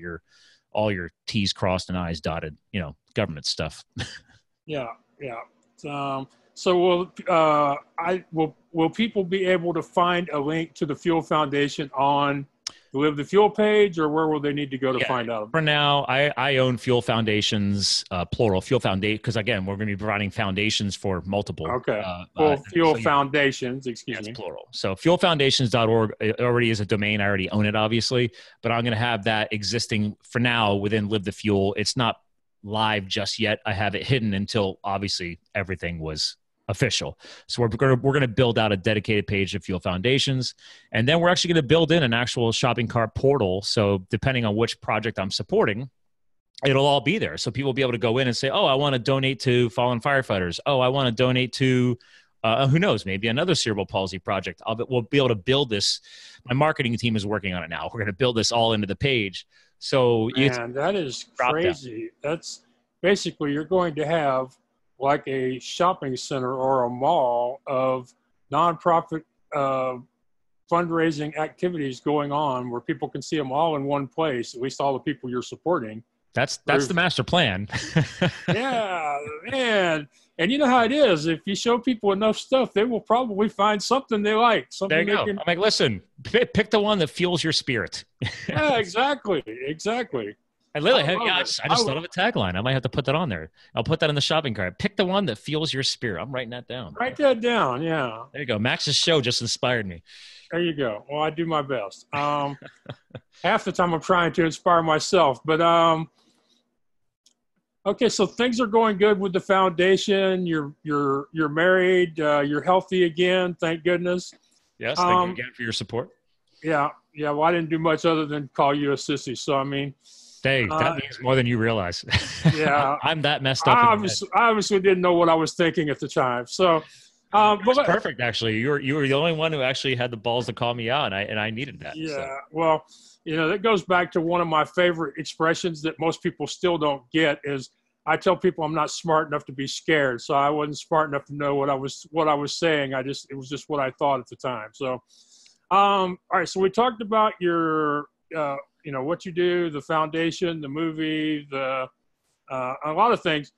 C: all your T's crossed and I's dotted, government stuff. Yeah.
B: So will people be able to find a link to the Fuel Foundation on the Live the Fuel page, or where will they need to go to find out?
C: For now, I own Fuel Foundations, plural, Fuel Foundation, because again, we're going to be providing foundations for multiple.
B: Okay. Foundations, excuse me.
C: Plural. So fuelfoundations.org already is a domain. I already own it, obviously, but I'm going to have that existing for now within Live the Fuel. It's not live just yet. I have it hidden until obviously everything was official. So we're going to build out a dedicated page of Fuel Foundations, and then we're actually going to build in an actual shopping cart portal. So depending on which project I'm supporting, it'll all be there. So people will be able to go in and say, oh, I want to donate to fallen firefighters. Oh, I want to donate to who knows, maybe another cerebral palsy project. We'll be able to build this. My marketing team is working on it now. We're going to build this all into the page. So
B: man, that is crazy. That's basically, you're going to have like a shopping center or a mall of nonprofit fundraising activities going on, where people can see them all in one place, at least all the people you're supporting.
C: That's the master plan.
B: Yeah, man. And you know how it is. If you show people enough stuff, they will probably find something they like. Something
C: there you go. I'm like, listen, pick the one that fuels your spirit.
B: Yeah, exactly.
C: I literally, I just thought of a tagline. I might have to put that on there. I'll put that in the shopping cart. Pick the one that fuels your spirit. I'm writing that down.
B: Write that down, yeah.
C: There you go. Max's show just inspired me.
B: There you go. Well, I do my best. Half the time I'm trying to inspire myself. But, okay, so things are going good with the foundation. You're married. You're healthy again, thank goodness.
C: Yes, thank you again for your support.
B: Yeah. Well, I didn't do much other than call you a sissy. So, I mean,
C: Dave, that means more than you realize.
B: Yeah.
C: I'm that messed up.
B: I obviously didn't know what I was thinking at the time. So, but
C: perfect. Actually, you were the only one who actually had the balls to call me out, and I needed that.
B: Yeah.
C: So.
B: Well, that goes back to one of my favorite expressions that most people still don't get is, I tell people I'm not smart enough to be scared. So I wasn't smart enough to know what I was saying. It was just what I thought at the time. So, All right. So we talked about your, what you do, the foundation, the movie, a lot of things.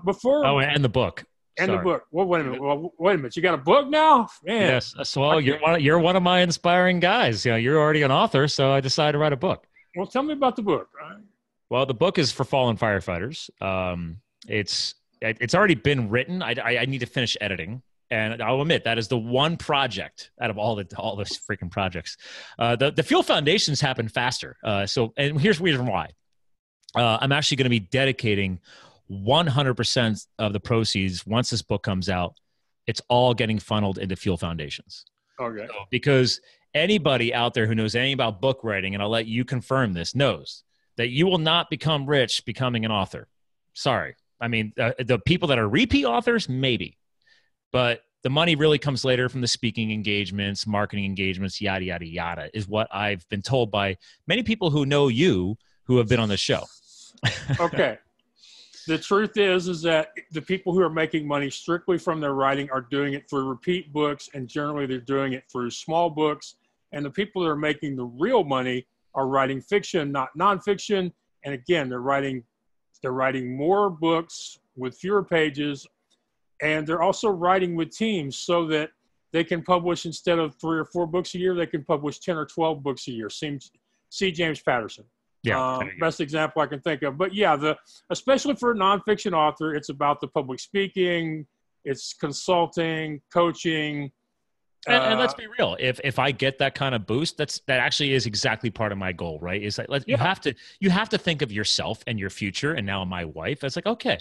B: Before
C: Oh, and the book.
B: and the
C: Sorry.
B: book. Well, wait a minute. Well, wait a minute. You got a book now, man?
C: Yes. So you're one of my inspiring guys. You're already an author, so I decided to write a book.
B: Well, tell me about the book.
C: Well, the book is for fallen firefighters. It's already been written. I need to finish editing, and I'll admit that is the one project out of all the freaking projects. The Fuel Foundations happen faster. And here's the reason why. I'm actually going to be dedicating 100% of the proceeds once this book comes out. It's all getting funneled into Fuel Foundations.
B: Okay.
C: So, because anybody out there who knows anything about book writing, and I'll let you confirm this, knows that you will not become rich becoming an author. Sorry. I mean, the people that are repeat authors, maybe. But the money really comes later from the speaking engagements, marketing engagements, yada, yada, yada, is what I've been told by many people who know you who have been on the show.
B: Okay. The truth is that the people who are making money strictly from their writing are doing it through repeat books, and generally they're doing it through small books. And the people that are making the real money are writing fiction, not nonfiction. And again, they're writing more books with fewer pages, and they're also writing with teams so that they can publish, instead of 3 or 4 books a year, they can publish 10 or 12 books a year. See James Patterson.
C: Yeah,
B: best example I can think of. But yeah, especially for a nonfiction author, it's about the public speaking, it's consulting, coaching.
C: And let's be real. If I get that kind of boost, that actually is exactly part of my goal, right? Is that you have to think of yourself and your future. And now my wife, it's like, okay,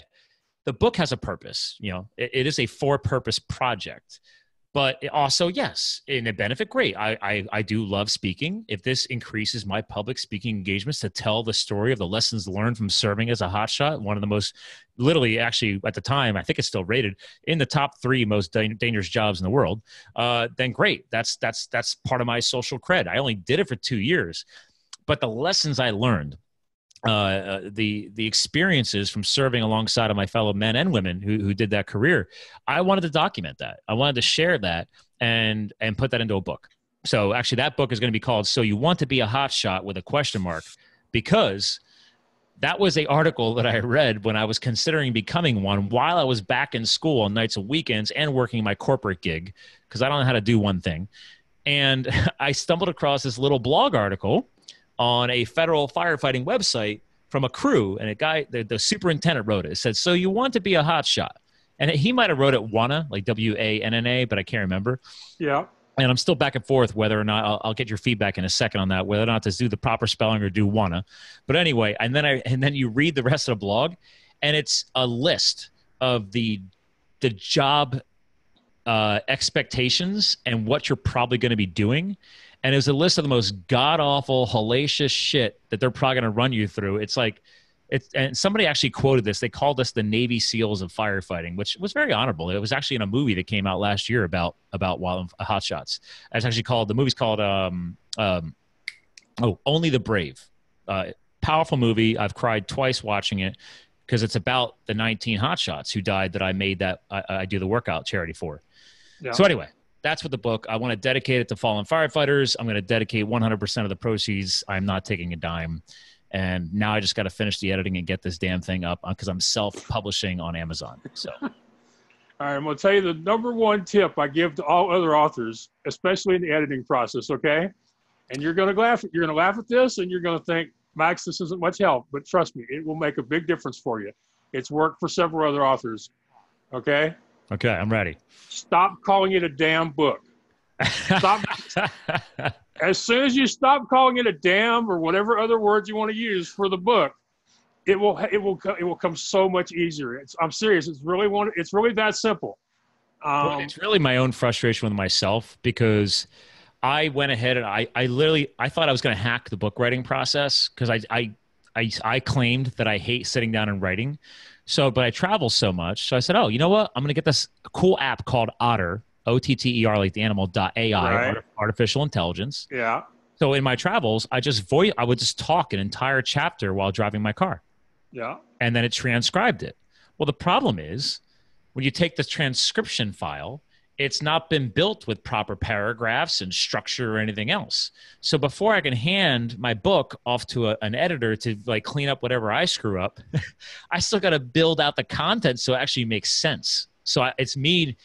C: the book has a purpose. It is a for-purpose project. But also, yes, in a benefit, great. I do love speaking. If this increases my public speaking engagements to tell the story of the lessons learned from serving as a hotshot, one of the most, literally, actually, at the time, I think it's still rated in the top 3 most dangerous jobs in the world, then great. That's part of my social cred. I only did it for 2 years. But the lessons I learned, the experiences from serving alongside of my fellow men and women who did that career, I wanted to document that. I wanted to share that and put that into a book. So actually that book is going to be called "So You Want to Be a Hotshot?" with a question mark, because that was an article that I read when I was considering becoming one while I was back in school on nights and weekends and working my corporate gig, because I don't know how to do one thing. And I stumbled across this little blog article on a federal firefighting website from a crew, and a guy, the superintendent wrote it. It said, "So you want to be a hotshot?" And he might have wrote it wanna, like WANNA, but I can't remember.
B: Yeah.
C: And I'm still back and forth whether or not I'll get your feedback in a second on that, whether or not to do the proper spelling or do wanna. But anyway, and then you read the rest of the blog, and it's a list of the job expectations and what you're probably going to be doing. And it was a list of the most god-awful, hellacious shit that they're probably going to run you through. And somebody actually quoted this. They called us the Navy SEALs of firefighting, which was very honorable. It was actually in a movie that came out last year about wild hotshots. It's actually the movie's called Only the Brave. Powerful movie. I've cried twice watching it because it's about the 19 hotshots who died that I made that I do the workout charity for. Yeah. So anyway, that's what the book. I want to dedicate it to fallen firefighters. I'm going to dedicate 100% of the proceeds. I'm not taking a dime. And now I just got to finish the editing and get this damn thing up because I'm self-publishing on Amazon. So,
B: all right, I'm going to tell you the number one tip I give to all other authors, especially in the editing process. Okay, and you're going to laugh. You're going to laugh at this, and you're going to think, Max, this isn't much help. But trust me, it will make a big difference for you. It's worked for several other authors. Okay.
C: Okay, I'm ready.
B: Stop calling it a damn book. Stop. As soon as you stop calling it a damn or whatever other words you want to use for the book, it will come so much easier. I'm serious. It's really that simple.
C: Well, it's really my own frustration with myself because I went ahead and I thought I was going to hack the book writing process because I claimed that I hate sitting down and writing. But I travel so much. So I said, oh, you know what? I'm going to get this cool app called Otter, OTTER, like the animal, .ai, right. Artificial intelligence.
B: Yeah.
C: So in my travels, I would just talk an entire chapter while driving my car.
B: Yeah.
C: And then it transcribed it. Well, the problem is when you take the transcription file it's not been built with proper paragraphs and structure or anything else. So before I can hand my book off to an editor to like clean up whatever I screw up, I still got to build out the content so it actually makes sense. So it's me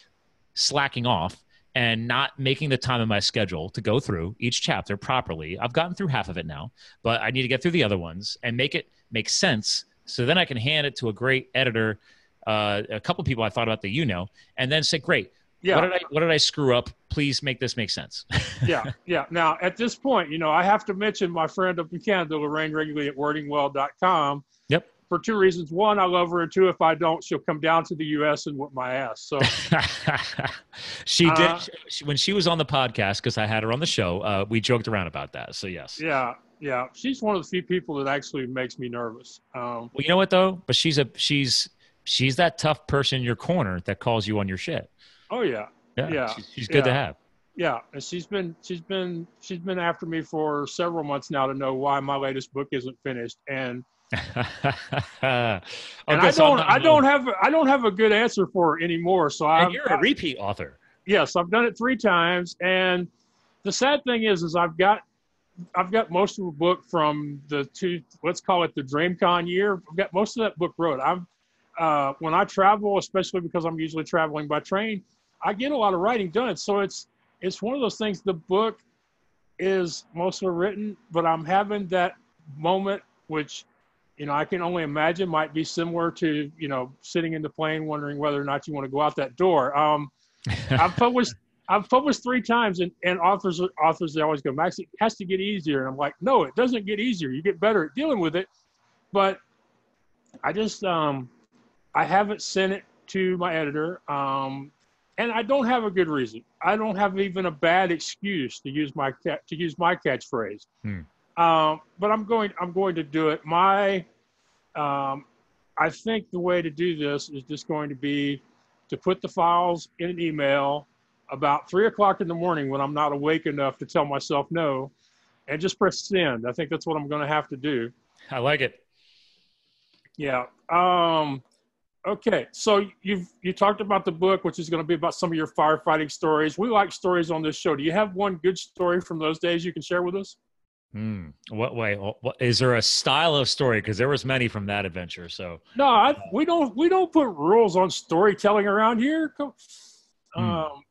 C: slacking off and not making the time in my schedule to go through each chapter properly. I've gotten through half of it now, but I need to get through the other ones and make it make sense. So then I can hand it to a great editor, a couple of people I thought about that, and then say, great.
B: Yeah.
C: What did I screw up? Please make this make sense.
B: Yeah. Now, at this point, I have to mention my friend up in Canada, Lorraine, regularly at wordingwell.com.
C: Yep.
B: For two reasons. One, I love her, and two, if I don't, she'll come down to the U.S. and whip my ass. So
C: she did when she was on the podcast, because I had her on the show. We joked around about that. So yes.
B: Yeah. She's one of the few people that actually makes me nervous.
C: Well, you know what though? But she's that tough person in your corner that calls you on your shit.
B: Oh yeah.
C: She's good to have.
B: Yeah, and she's been after me for several months now to know why my latest book isn't finished, and I don't have a good answer for her anymore. So
C: you're a repeat author.
B: Yes, I've done it 3 times, and the sad thing is I've got most of the book from the 2, let's call it the DreamCon year. I've got most of that book wrote. When I travel, especially because I'm usually traveling by train, I get a lot of writing done. So it's one of those things. The book is mostly written, but I'm having that moment, which, I can only imagine might be similar to, sitting in the plane wondering whether or not you want to go out that door. I've published 3 times, and authors, they always go, Max, it has to get easier. And I'm like, no, it doesn't get easier. You get better at dealing with it. But I just, I haven't sent it to my editor. And I don't have a good reason. I don't have even a bad excuse to use my catchphrase. But I'm going to do it. I think the way to do this is just going to be to put the files in an email about 3 o'clock in the morning when I'm not awake enough to tell myself no, and just press send. I think that's what I'm going to have to do.
C: I like it.
B: Yeah. Okay. So you talked about the book, which is going to be about some of your firefighting stories. We like stories on this show. Do you have one good story from those days you can share with us?
C: What is there a style of story? Because there was many from that adventure. So
B: no, we don't put rules on storytelling around here.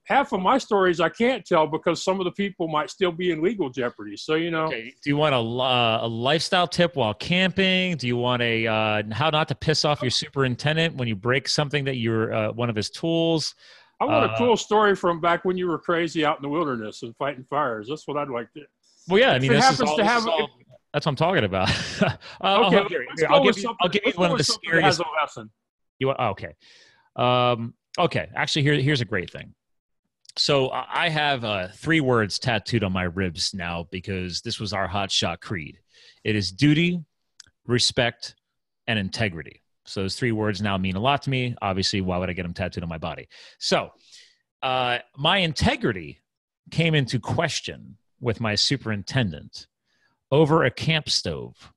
B: Half of my stories I can't tell because some of the people might still be in legal jeopardy. So
C: Okay. Do you want a lifestyle tip while camping? Do you want a how not to piss off your superintendent when you break something that you're one of his tools?
B: I want a cool story from back when you were crazy out in the wilderness and fighting fires. That's what I'd like to.
C: Well, yeah, I mean,
B: that's what
C: I'm talking about.
B: Okay,
C: I'll give you one of the scariest. You want? Okay. Okay. Actually, here's a great thing. So I have 3 words tattooed on my ribs now because this was our hotshot creed. It is duty, respect, and integrity. So those 3 words now mean a lot to me. Obviously, why would I get them tattooed on my body? So my integrity came into question with my superintendent over a camp stove.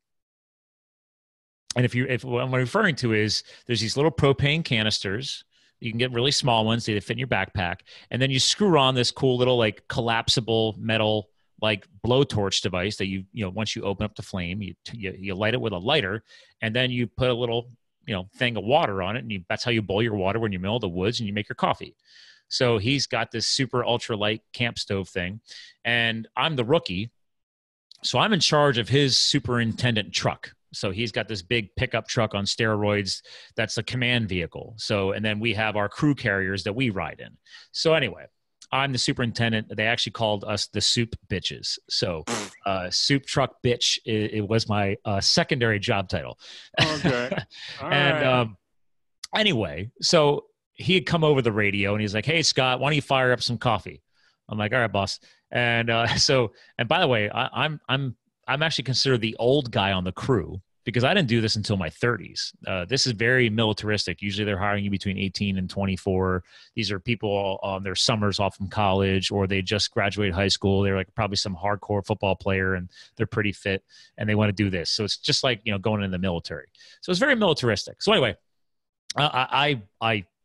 C: And if what I'm referring to is there's these little propane canisters. You can get really small ones. They fit in your backpack. And then you screw on this cool little like collapsible metal like blowtorch device that once you open up the flame, you light it with a lighter, and then you put a little thing of water on it, and that's how you boil your water when you're in the middle of the woods and you make your coffee. So he's got this super ultra light camp stove thing, and I'm the rookie, so I'm in charge of his superintendent truck. So he's got this big pickup truck on steroids that's a command vehicle. So, and then we have our crew carriers that we ride in. So anyway, I'm the superintendent. They actually called us the soup bitches. So soup truck bitch, it was my secondary job title.
B: Okay. All
C: and
B: right.
C: Anyway, so he had come over the radio and he's like, "Hey, Scott, why don't you fire up some coffee?" I'm like, "All right, boss." And and by the way, I'm actually considered the old guy on the crew because I didn't do this until my 30s. This is very militaristic. Usually they're hiring you between 18 and 24. These are people on their summers off from college, or they just graduated high school. They're like probably some hardcore football player and they're pretty fit and they want to do this. So it's just like, going in the military. So it's very militaristic. So anyway, I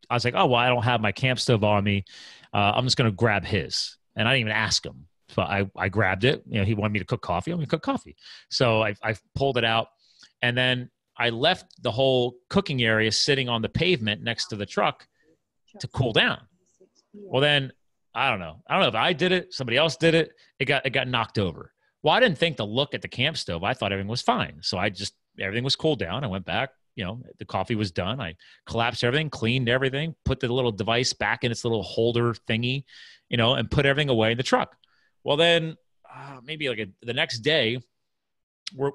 C: I was like, oh, well, I don't have my camp stove on me. I'm just going to grab his. And I didn't even ask him. So I grabbed it. You know, he wanted me to cook coffee. I'm going to cook coffee. So I pulled it out. And then I left the whole cooking area sitting on the pavement next to the truck to cool down. Well, then I don't know if I did it, somebody else did it. It got knocked over. Well, I didn't think to look at the camp stove. I thought everything was fine. So everything was cooled down. I went back, you know, the coffee was done. I collapsed everything, cleaned everything, put the little device back in its little holder thingy, you know, and put everything away in the truck. Well, then maybe like the next day,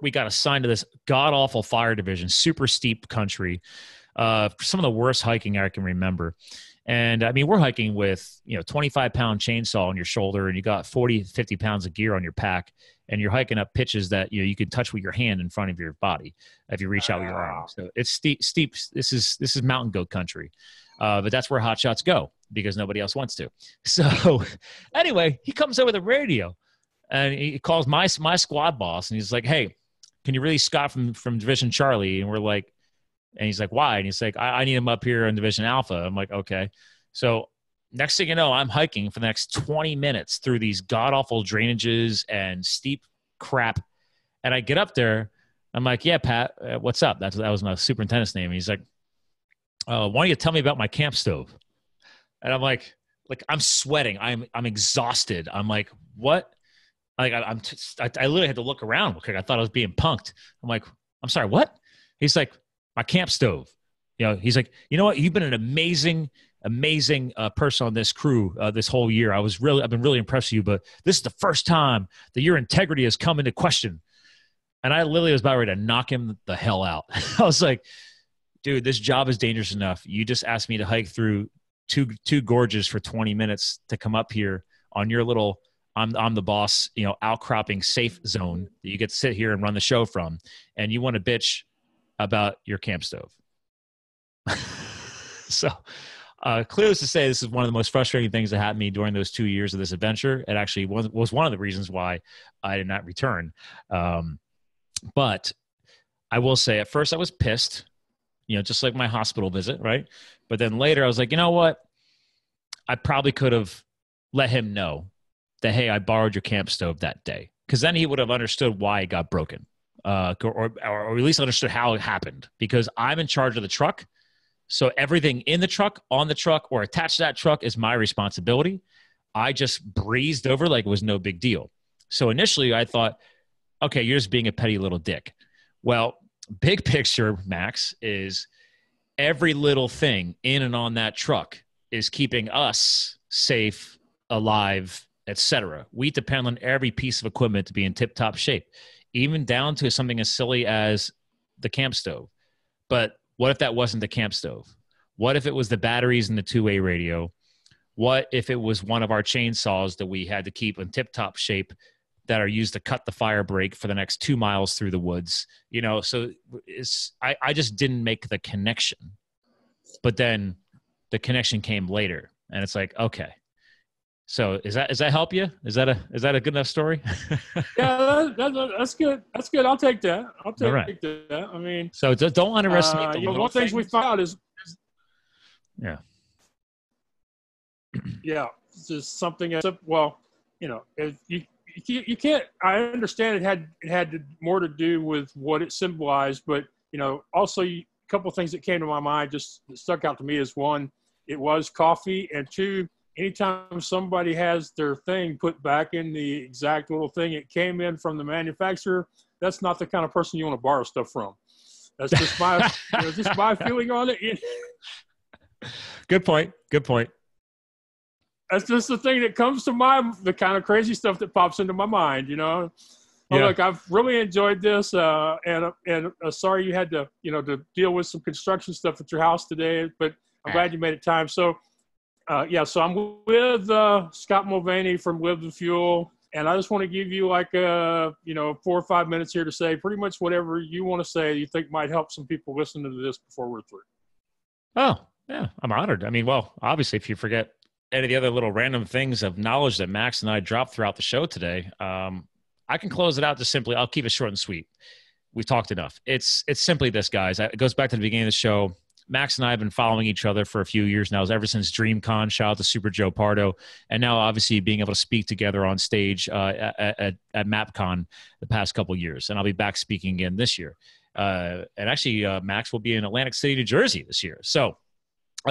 C: we got assigned to this god-awful fire division, super steep country, some of the worst hiking I can remember. And I mean, we're hiking with, you know, 25-pound chainsaw on your shoulder, and you got 40, 50 pounds of gear on your pack, and you're hiking up pitches that, you know, you can touch with your hand in front of your body if you reach out with your arm. So it's steep. This is mountain goat country. But that's where hot shots go because nobody else wants to. So anyway, he comes over the radio and he calls my squad boss, and he's like, hey, can you release Scott from Division Charlie? And we're like, and he's like, why? And he's like, I need him up here in Division Alpha. I'm like, okay. So next thing you know, I'm hiking for the next 20 minutes through these god-awful drainages and steep crap. And I get up there. I'm like, yeah, Pat, what's up? That was my superintendent's name. And he's like, why don't you tell me about my camp stove? And I'm like I'm sweating. I'm exhausted. I'm like, what? Like I literally had to look around because I thought I was being punked. I'm like, I'm sorry, what? He's like, my camp stove. You know, he's like, you know what? You've been an amazing person on this crew this whole year. I've been really impressed with you, but this is the first time that your integrity has come into question. And I literally was about ready to knock him the hell out. I was like, dude, this job is dangerous enough. You just asked me to hike through two gorges for 20 minutes to come up here on your little, I'm the boss, you know, outcropping safe zone that you get to sit here and run the show from. And you want to bitch about your camp stove. So clearly to say, this is one of the most frustrating things that happened to me during those 2 years of this adventure. It actually was one of the reasons why I did not return. But I will say at first I was pissed, you know, just like my hospital visit, right? But then later I was like, you know what? I probably could have let him know that, hey, I borrowed your camp stove that day. Because then he would have understood why it got broken. Or at least understood how it happened, because I'm in charge of the truck. So everything in the truck, on the truck, or attached to that truck is my responsibility. I just breezed over like it was no big deal. So initially I thought, okay, you're just being a petty little dick. Well, big picture, Max, is every little thing in and on that truck is keeping us safe, alive, etc. We depend on every piece of equipment to be in tip-top shape, even down to something as silly as the camp stove. But what if that wasn't the camp stove? What if it was the batteries in the two-way radio? What if it was one of our chainsaws that we had to keep in tip-top shape that are used to cut the fire break for the next 2 miles through the woods? You know, so I just didn't make the connection. But then the connection came later, and it's like, okay. So does that help you? Is that a good enough story?
B: Yeah, that's good. That's good. I'll take that. That. I mean,
C: so don't underestimate the little
B: one things we found is
C: yeah,
B: it's just something. Well, you know, you can't. I understand it had more to do with what it symbolized, but you know, also a couple of things that came to my mind just stuck out to me is one, it was coffee, and two, anytime somebody has their thing put back in the exact little thing it came in from the manufacturer, that's not the kind of person you want to borrow stuff from. That's just my feeling on it.
C: Good point.
B: That's just the thing that comes to the kind of crazy stuff that pops into my mind, you know. Well,
C: yeah.
B: Look, I've really enjoyed this, and sorry you had to, you know, to deal with some construction stuff at your house today, but I'm glad you made it time. So, so I'm with Scott Mulvaney from Live the Fuel, and I just want to give you like 4 or 5 minutes here to say pretty much whatever you want to say you think might help some people listening to this before we're through.
C: Oh, yeah, I'm honored. I mean, well, obviously, if you forget any of the other little random things of knowledge that Max and I dropped throughout the show today, I can close it out just simply. I'll keep it short and sweet. We've talked enough. It's simply this, guys. It goes back to the beginning of the show. Max and I have been following each other for a few years now, ever since DreamCon. Shout out to Super Joe Pardo. And now, obviously, being able to speak together on stage at MapCon the past couple of years. And I'll be back speaking again this year. And actually, Max will be in Atlantic City, New Jersey this year. So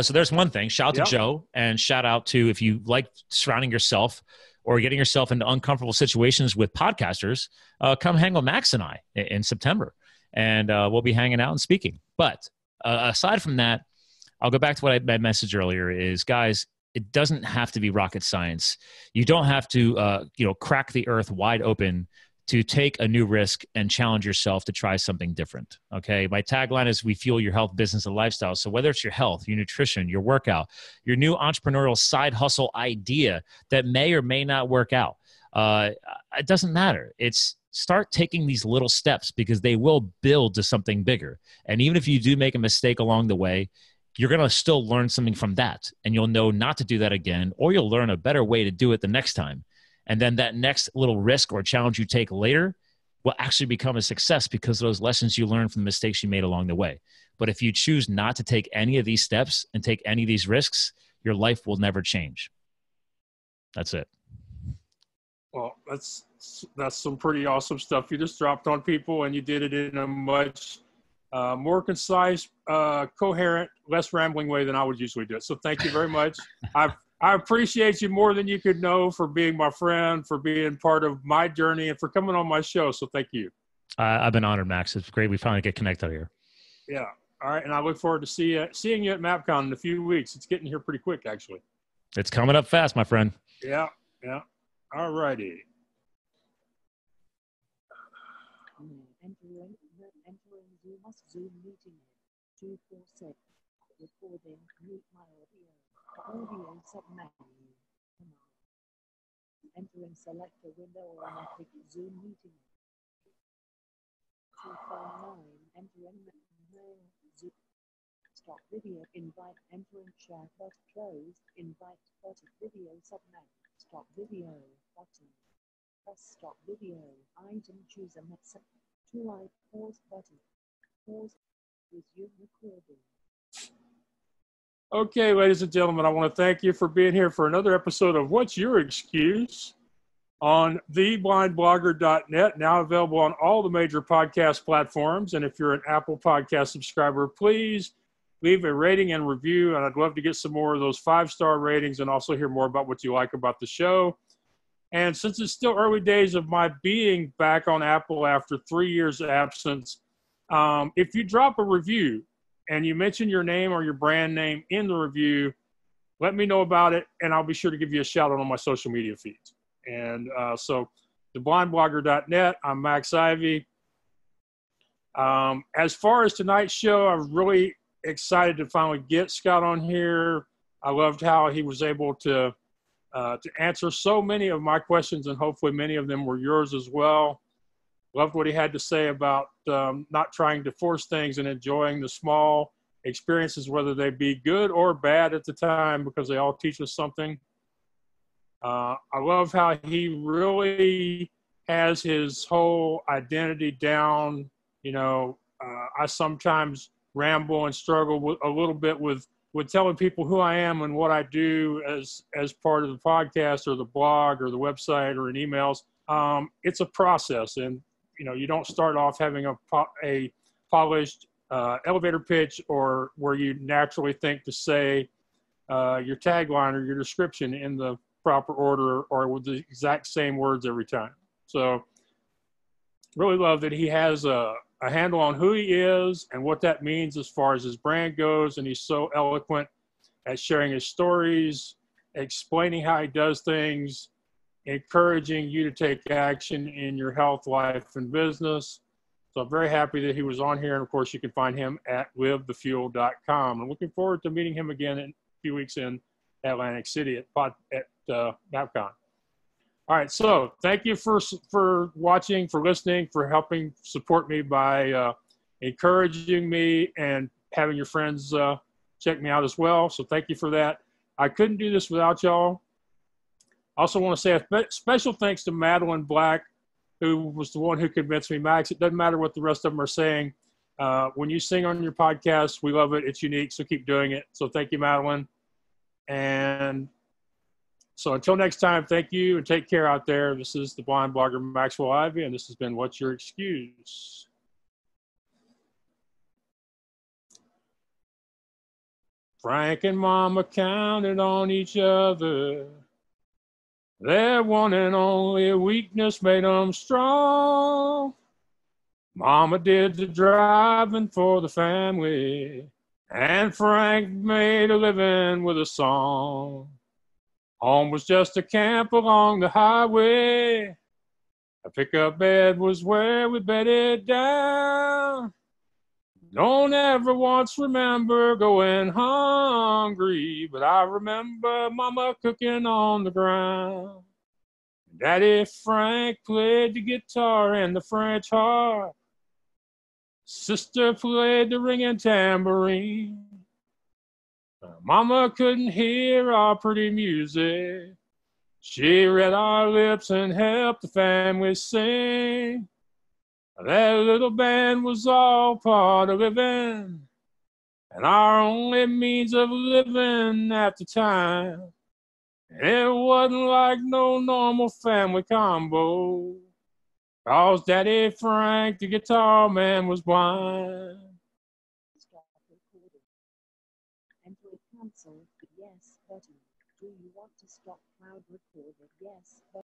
C: there's one thing. Shout out to Joe, and shout out to, if you like surrounding yourself or getting yourself into uncomfortable situations with podcasters, come hang with Max and I in September. And we'll be hanging out and speaking. But aside from that, I'll go back to what I messaged earlier is, guys, it doesn't have to be rocket science. You don't have to, crack the earth wide open to take a new risk and challenge yourself to try something different. Okay. My tagline is, we fuel your health, business, and lifestyle. So whether it's your health, your nutrition, your workout, your new entrepreneurial side hustle idea that may or may not work out, it doesn't matter. It's start taking these little steps, because they will build to something bigger. And even if you do make a mistake along the way, you're going to still learn something from that, and you'll know not to do that again, or you'll learn a better way to do it the next time. And then that next little risk or challenge you take later will actually become a success, because of those lessons you learned from the mistakes you made along the way. But if you choose not to take any of these steps and take any of these risks, your life will never change. That's it.
B: Well, that's some pretty awesome stuff you just dropped on people, and you did it in a much more concise, coherent, less rambling way than I would usually do it. So thank you very much. I appreciate you more than you could know, for being my friend, for being part of my journey, and for coming on my show. So thank you.
C: I've been honored, Max. It's great we finally get connected here.
B: Yeah. All right. And I look forward to seeing you at MapCon in a few weeks. It's getting here pretty quick, actually.
C: It's coming up fast, my friend.
B: Yeah. Yeah. All righty.
A: Entering Zoom meeting 246. Recording, mute my audio. Audio submenu. Entering selector window or epic Zoom meeting. 259. Entering Zoom. Stop video. Invite. Entering chat but closed. Invite button. Video submenu. Stop video button. Press stop video. Item choose a message. 2i pause button. Pause. Resume recording.
B: Okay, ladies and gentlemen, I want to thank you for being here for another episode of What's Your Excuse on theblindblogger.net, now available on all the major podcast platforms. And if you're an Apple Podcast subscriber, please leave a rating and review. And I'd love to get some more of those 5-star ratings, and also hear more about what you like about the show. And since it's still early days of my being back on Apple after 3 years of absence, if you drop a review and you mention your name or your brand name in the review, let me know about it, and I'll be sure to give you a shout out on my social media feeds. And so theblindblogger.net, I'm Max Ivy. As far as tonight's show, I'm really excited to finally get Scott on here. I loved how he was able to answer so many of my questions, and hopefully many of them were yours as well. Loved what he had to say about not trying to force things and enjoying the small experiences, whether they be good or bad at the time, because they all teach us something. I love how he really has his whole identity down. I sometimes ramble and struggle a little bit with telling people who I am and what I do as part of the podcast or the blog or the website or in emails. It's a process, and you don't start off having a polished elevator pitch, or where you naturally think to say your tagline or your description in the proper order or with the exact same words every time. So really love that he has a handle on who he is and what that means as far as his brand goes. And he's so eloquent at sharing his stories, explaining how he does things, encouraging you to take action in your health, life, and business. So I'm very happy that he was on here. And of course, you can find him at livethefuel.com. I'm looking forward to meeting him again in a few weeks in Atlantic City at MapCon. All right, so thank you for watching, for listening, for helping support me by encouraging me and having your friends check me out as well. So thank you for that. I couldn't do this without y'all. I also want to say a special thanks to Madeline Black, who was the one who convinced me, Max, it doesn't matter what the rest of them are saying. When you sing on your podcast, we love it. It's unique, so keep doing it. So thank you, Madeline. And so until next time, thank you and take care out there. This is the blind blogger Maxwell Ivy, and this has been What's Your Excuse? Frank and Mama counted on each other. Their one and only weakness made them strong. Mama did the driving for the family, and Frank made a living with a song. Home was just a camp along the highway. A pickup bed was where we bedded down. Don't ever once remember going hungry, but I remember Mama cooking on the ground. Daddy Frank played the guitar and the French harp. Sister played the ringing tambourine. Mama couldn't hear our pretty music. She read our lips and helped the family sing. That little band was all part of living, and our only means of living at the time. It wasn't like no normal family combo, 'cause Daddy Frank, the guitar man, was blind.
A: Stop recording. Enter a cancel, yes button. Do you want to stop cloud recording? Yes button.